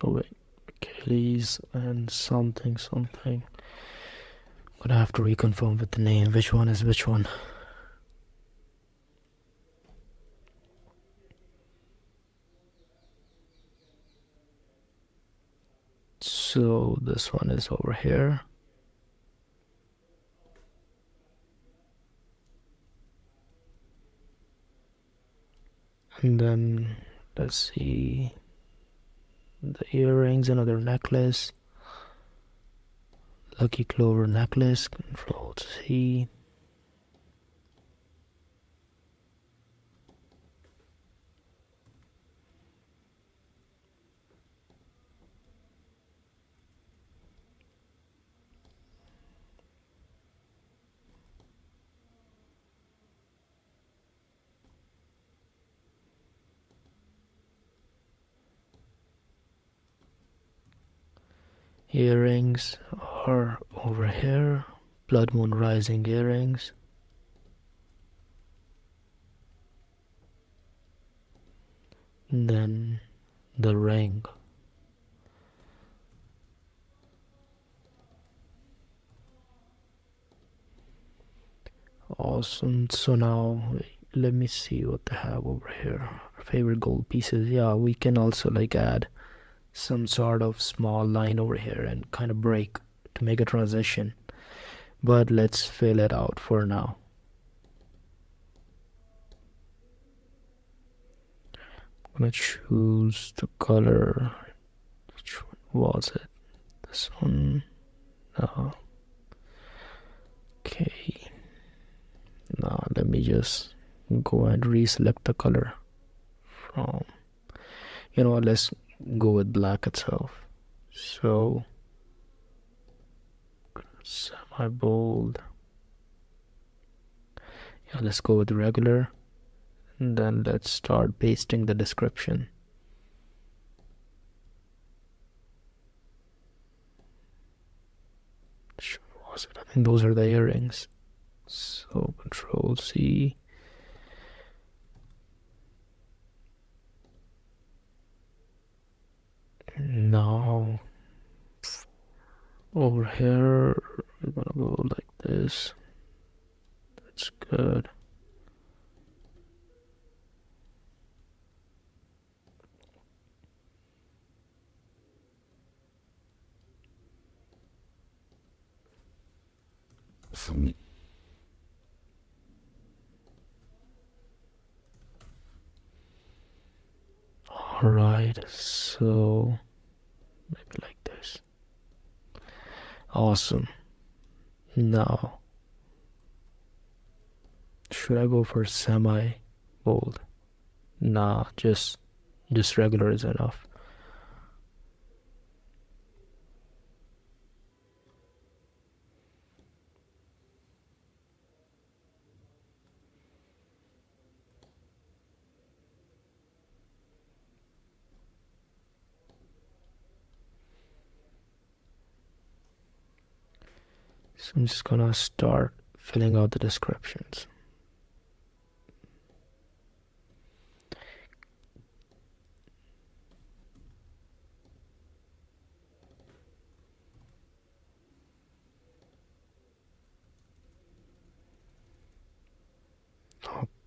Oh wait, Achilles and something. Gonna have to reconfirm with the name. Which one is which one? So this one is over here. And then let's see the earrings, another necklace. Lucky Clover necklace, Control C. Earrings are over here. Blood Moon Rising earrings. And then the ring. Awesome. So now let me see what they have over here. Our favorite gold pieces. Yeah, we can also like add some sort of small line over here and kind of break to make a transition. But let's fill it out for now. I'm gonna choose the color. Which one was it? This one? No. Okay. Now let me just go and reselect the color from, you know what, let's go with black itself. So semi bold. Yeah, let's go with regular. And then let's start pasting the description. What was it? I think those are the earrings. So Control C. Now over here we're gonna go like this. That's good. Alright, so maybe like this. Awesome. Now, should I go for semi bold? Nah, just regular is enough. So I'm just gonna start filling out the descriptions.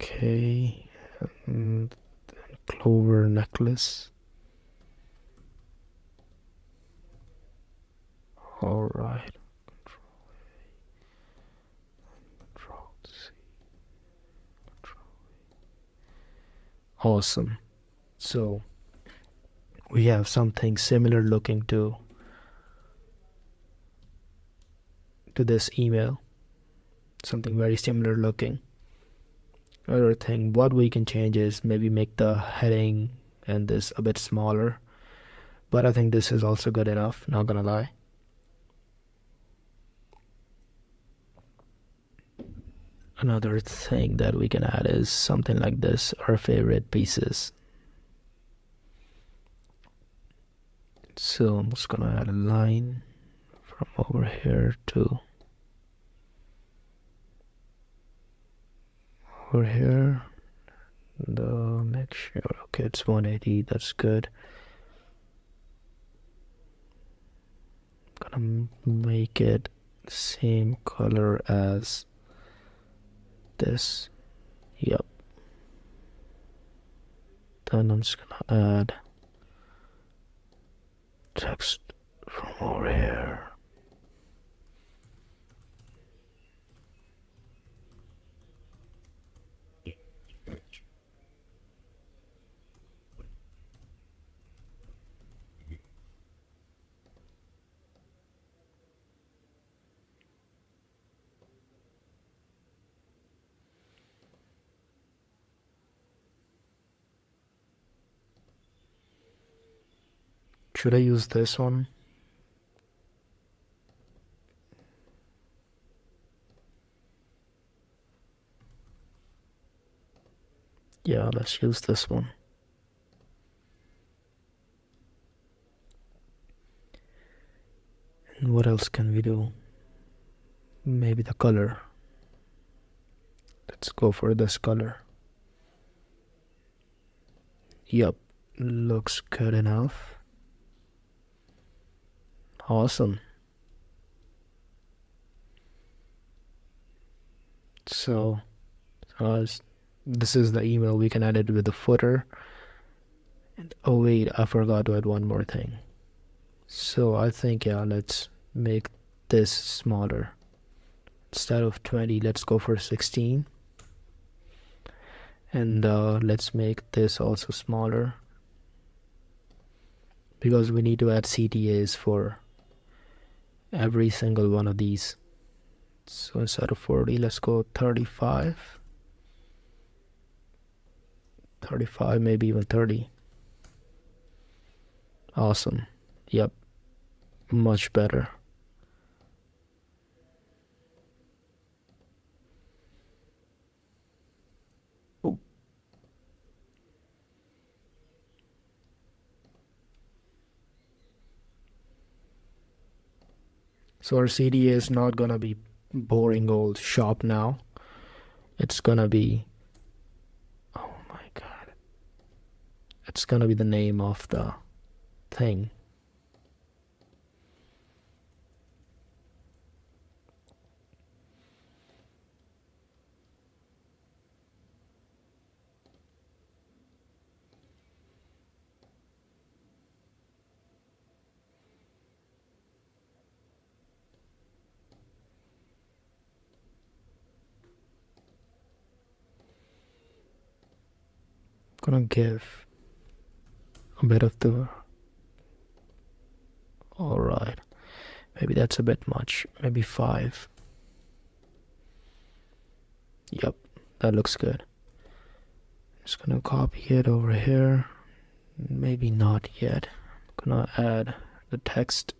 Okay, and clover necklace. All right. Control C. Awesome. So we have something similar looking to this email. Something very similar looking. Other thing, what we can change is maybe make the heading and this a bit smaller. But I think this is also good enough, not gonna lie. Another thing that we can add is something like this, our favorite pieces. So I'm just gonna add a line from over here to over here. The make sure, okay, it's 180, that's good. Gonna make it same color as this. Yep. Then I'm just gonna add text from over here. Should I use this one? Yeah, let's use this one. And what else can we do? Maybe the color. Let's go for this color. Yup, looks good enough. Awesome. So, this is the email. We can add it with the footer. And oh wait, I forgot to add one more thing. So I think, yeah, let's make this smaller. Instead of 20, let's go for 16. And let's make this also smaller, because we need to add CTAs for every single one of these. So instead of 40, let's go 35. 35, maybe even 30. Awesome. Yep. Much better. Oh. So our CDA is not gonna be boring old shop now. It's gonna be, oh my god, it's gonna be the name of the thing. Gonna give a bit of the, all right, maybe that's a bit much, maybe 5. Yep, that looks good. Just gonna copy it over here. Maybe not yet. Gonna add the text.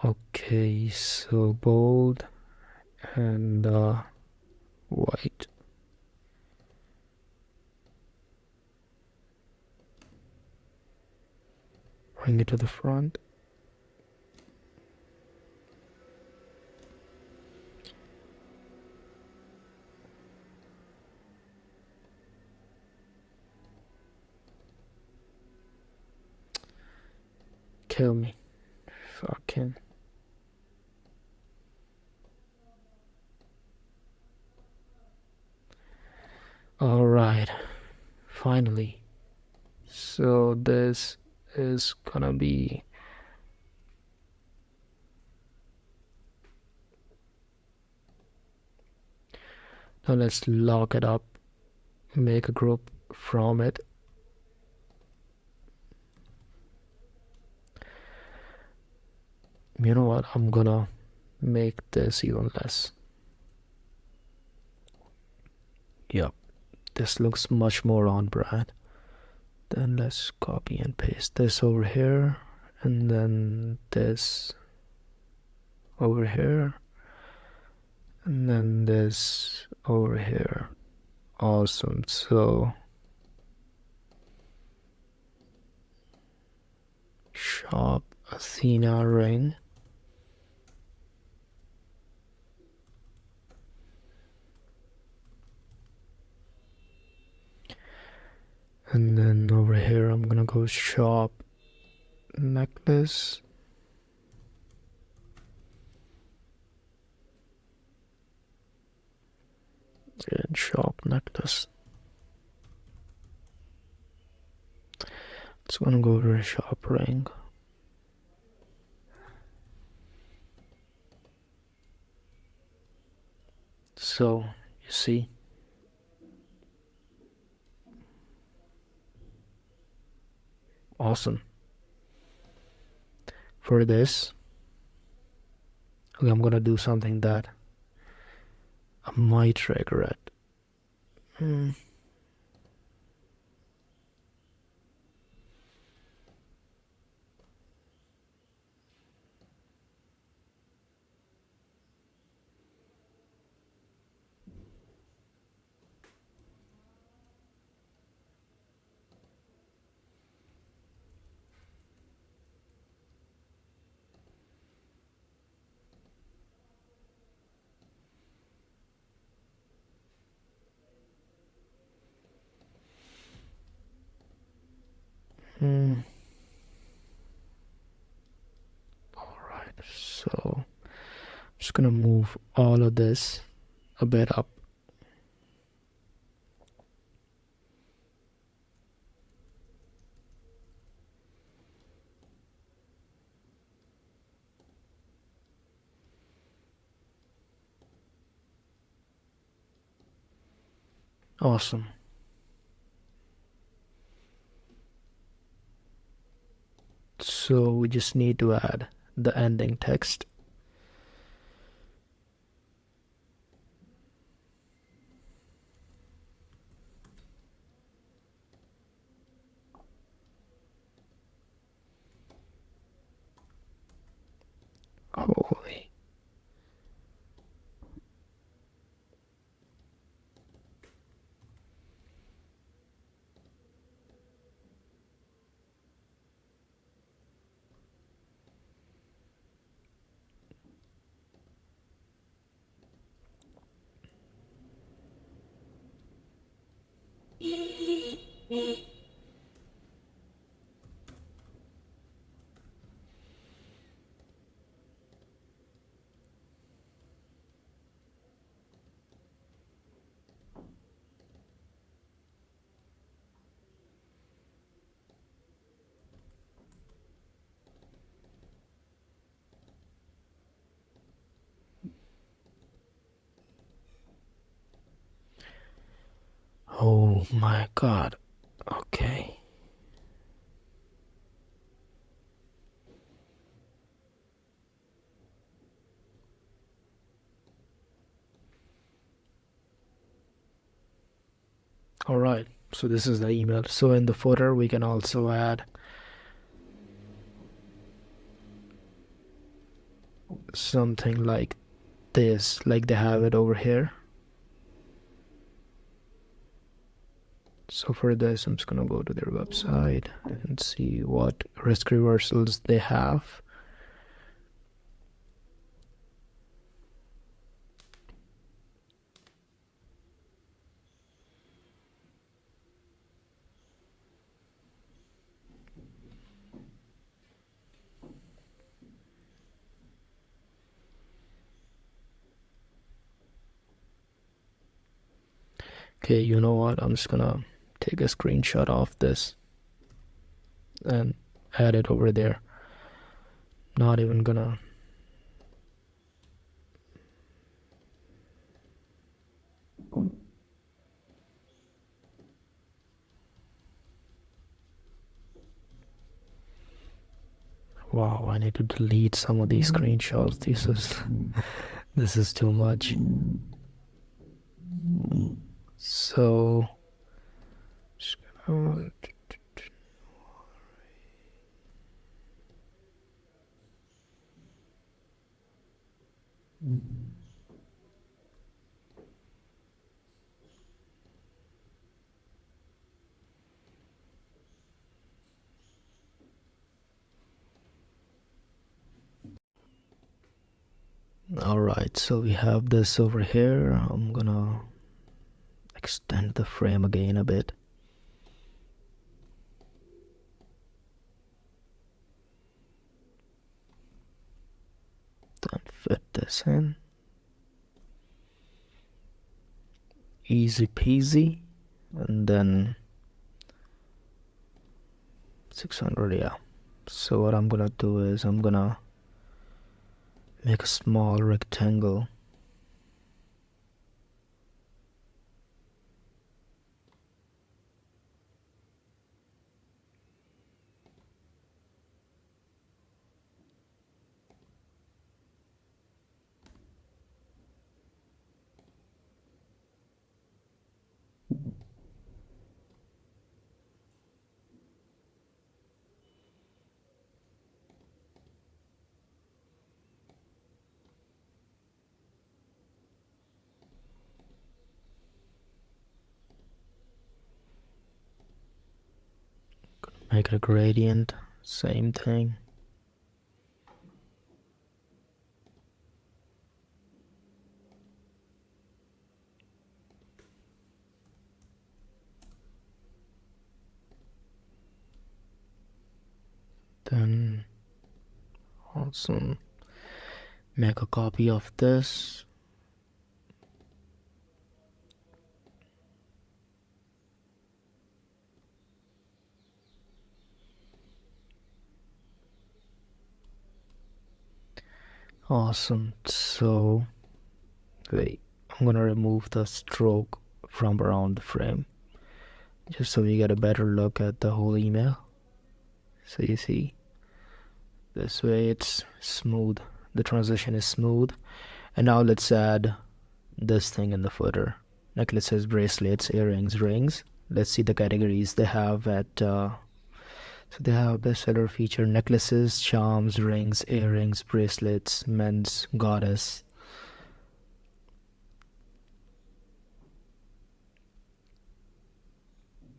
Okay, so bold and white. Bring it to the front. Kill me. Fucking. Alright. Finally. So this is gonna be. Now let's lock it up. Make a group from it. You know what? I'm gonna make this even less. Yep. This looks much more on brand. Then let's copy and paste this over here, and then this over here, and then this over here. Awesome. So shop Athena ring. And then over here I'm gonna go shop necklace. And shop necklace. It's gonna go to shop ring. So you see, awesome. For this, okay, I'm gonna do something that I might regret. Hmm. Hmm. All right, so I'm just gonna move all of this a bit up. Awesome. So we just need to add the ending text. Holy. Oh my god. Okay. All right. So this is the email. So in the footer, we can also add something like this, like they have it over here. So for this, I'm just gonna go to their website and see what risk reversals they have. Okay, you know what? I'm just gonna take a screenshot of this and add it over there. Not even gonna. Wow, I need to delete some of these screenshots. This is too much. So just gonna, all right, so we have this over here. I'm gonna extend the frame again a bit. Then fit this in. Easy peasy. And then 600, yeah. So what I'm gonna do is I'm gonna make a small rectangle. Make it a gradient, same thing. Then also make a copy of this. Awesome. So wait, I'm gonna remove the stroke from around the frame just so we get a better look at the whole email. So you see, this way it's smooth. The transition is smooth. And now let's add this thing in the footer: necklaces, bracelets, earrings, rings. Let's see the categories they have at so they have bestseller feature: necklaces, charms, rings, earrings, bracelets, men's, goddess.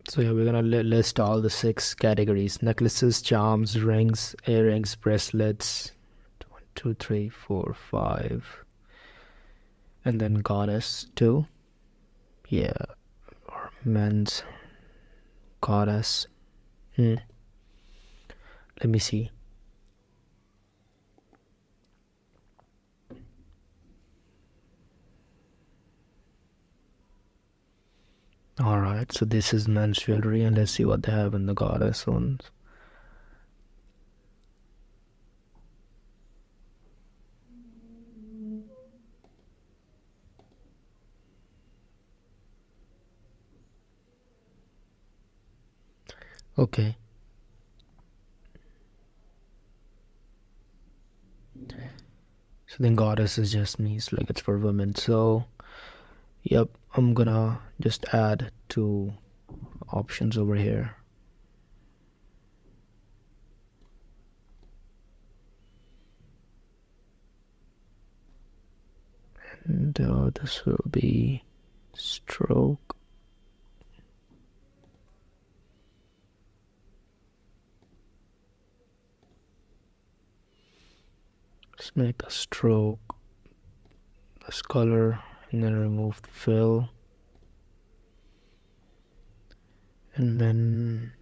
So yeah, we're gonna list all the 6 categories: necklaces, charms, rings, earrings, bracelets. 1, 2, 3, 4, 5, and then goddess too. Yeah, or men's, goddess. Let me see. Alright, so this is men's jewelry, and let's see what they have in the goddess ones. Okay. So then goddess is just means like it's for women. So yep, I'm gonna just add 2 options over here. And this will be stroke. Let's make the stroke this color and then remove the fill. And then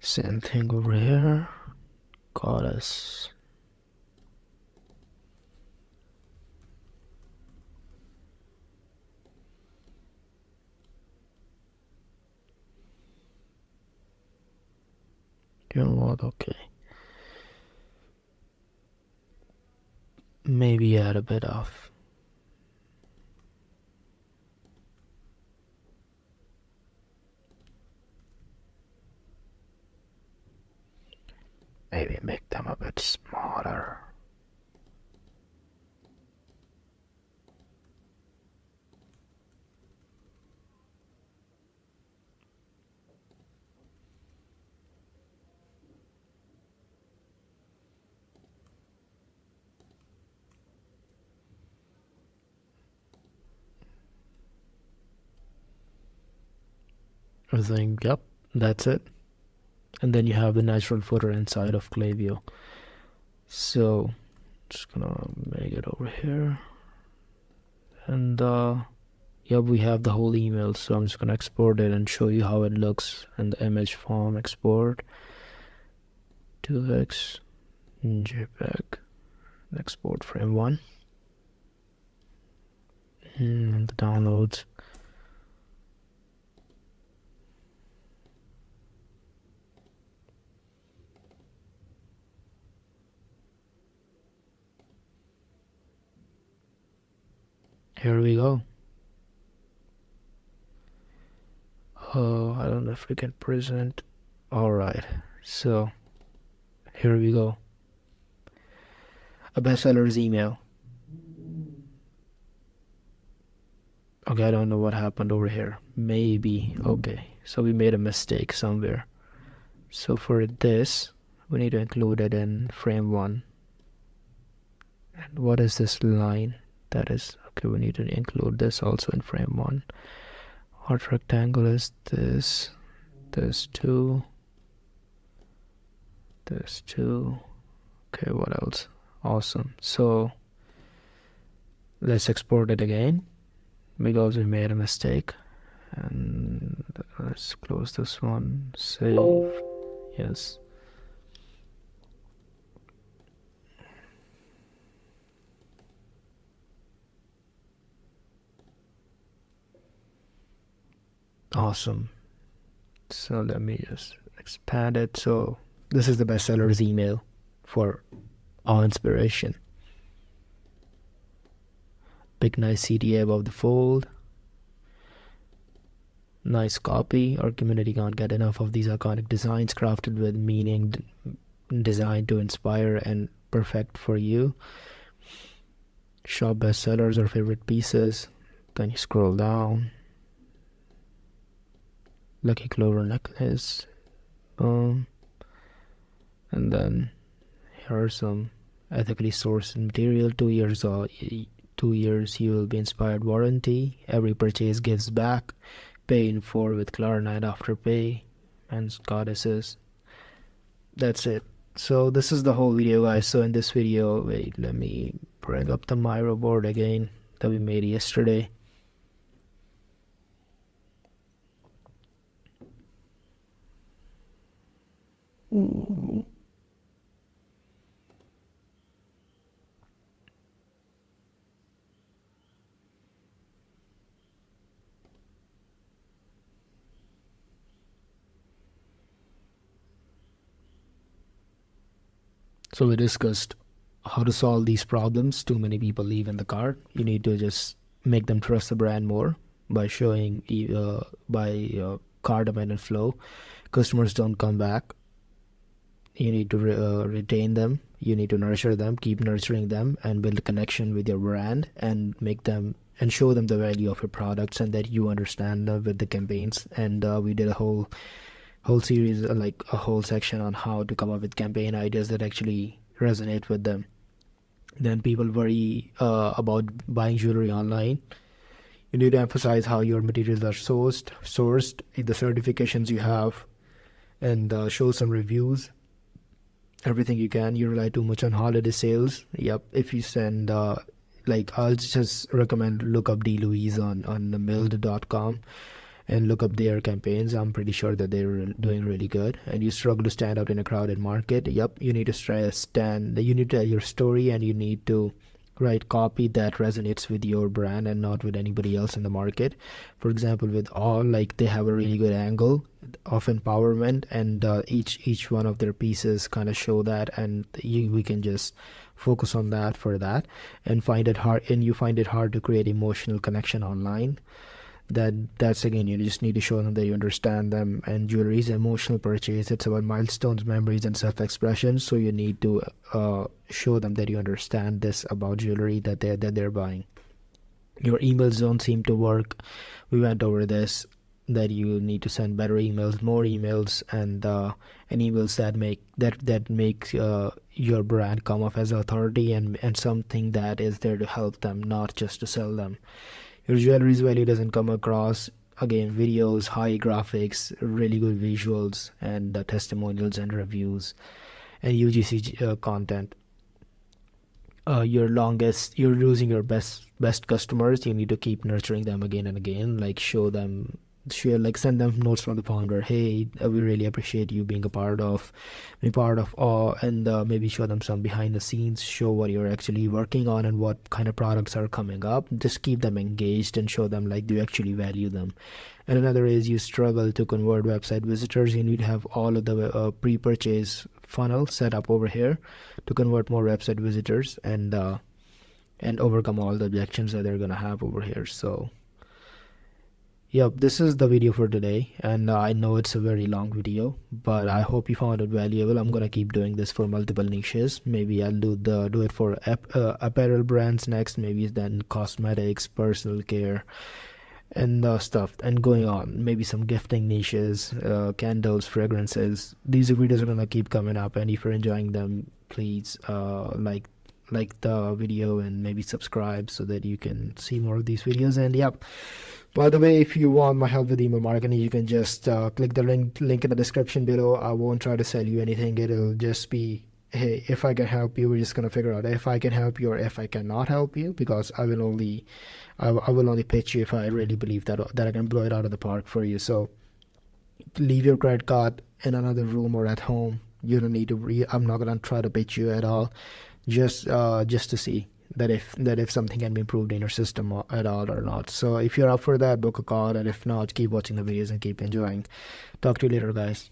same thing over here. Goddess. You know what? Okay. Maybe add a bit of maybe make them a bit smaller. I think, yep, that's it. And then you have the natural footer inside of Klaviyo. So just gonna make it over here. And yep, we have the whole email. So I'm just gonna export it and show you how it looks in the image form. Export 2x JPEG. Export frame 1. And the downloads. Here we go. Oh, I don't know if we can present. Alright, so here we go. A bestseller's email. Okay, I don't know what happened over here. Maybe. Okay, so we made a mistake somewhere. So for this, we need to include it in frame 1. And what is this line? That is, okay, we need to include this also in frame 1. Heart rectangle is this. This 2. This 2. Okay, what else? Awesome. So let's export it again because we made a mistake. And let's close this one. Save. Yes. Awesome. So let me just expand it. So this is the bestseller's email for all inspiration. Big nice CTA above the fold. Nice copy. Our community can't get enough of these iconic designs crafted with meaning, designed to inspire and perfect for you. Shop bestsellers or favorite pieces. Then you scroll down. Lucky Clover necklace. And then here are some ethically sourced material. 2 years 2 years you will be inspired warranty. Every purchase gives back. Pay in 4 with Klarna after pay. And goddesses. That's it. So this is the whole video, guys. So in this video, wait, let me bring up the Miro board again that we made yesterday. So we discussed how to solve these problems too many people leave in the cart. You need to just make them trust the brand more by showing by cart abandoned flow. Customers don't come back. You need to retain them. You need to nurture them, keep nurturing them, and build a connection with your brand, and make them and show them the value of your products, and that you understand with the campaigns. And we did a whole series, like a whole section on how to come up with campaign ideas that actually resonate with them. Then people worry about buying jewelry online. You need to emphasize how your materials are sourced, the certifications you have, and show some reviews. Everything you can. You rely too much on holiday sales. Yep. If you send like, I'll just recommend look up D Louise on the mild.com and look up their campaigns. I'm pretty sure that they're doing really good. And you struggle to stand out in a crowded market. Yep, you need to stand. You need to tell your story, and you need to write copy that resonates with your brand and not with anybody else in the market. For example, with all, like, they have a really good angle of empowerment, and each one of their pieces kind of show that, and we can just focus on that for that, and you find it hard to create emotional connection online. That's again, you just need to show them that you understand them. And jewelry is an emotional purchase. It's about milestones, memories, and self-expression. So you need to show them that you understand this about jewelry that they're buying. Your emails don't seem to work. We went over this, that you need to send better emails, more emails, and emails that make your brand come off as authority, and something that is there to help them, not just to sell them. Your jewelry's value doesn't come across, again, videos, high graphics, really good visuals, and testimonials and reviews, and UGC content. You're losing your best customers. You need to keep nurturing them again and again. Like, send them notes from the founder. Hey, we really appreciate you being a part of and maybe show them some behind the scenes, show what you're actually working on and what kind of products are coming up. Just keep them engaged and show them like you actually value them. And another is, you struggle to convert website visitors. You need to have all of the pre-purchase funnel set up over here to convert more website visitors, and overcome all the objections that they're gonna have over here. So yep, this is the video for today, and I know it's a very long video, but I hope you found it valuable. I'm gonna keep doing this for multiple niches. Maybe I'll do it for apparel brands next, maybe then cosmetics, personal care, and stuff, and going on. Maybe some gifting niches, candles, fragrances. These videos are gonna keep coming up, and if you're enjoying them, please like the video and maybe subscribe so that you can see more of these videos. And yep, by the way, if you want my help with email marketing, you can just click the link in the description below. I won't try to sell you anything. It'll just be, hey, if I can help you. We're just gonna figure out if I can help you or if I cannot help you, because I will only pitch you if I really believe that I can blow it out of the park for you. So leave your credit card in another room or at home. You don't need to I'm not gonna try to pitch you at all. Just to see that if something can be improved in your system at all or not. So if you're up for that, book a call, and if not, keep watching the videos and keep enjoying. Talk to you later, guys.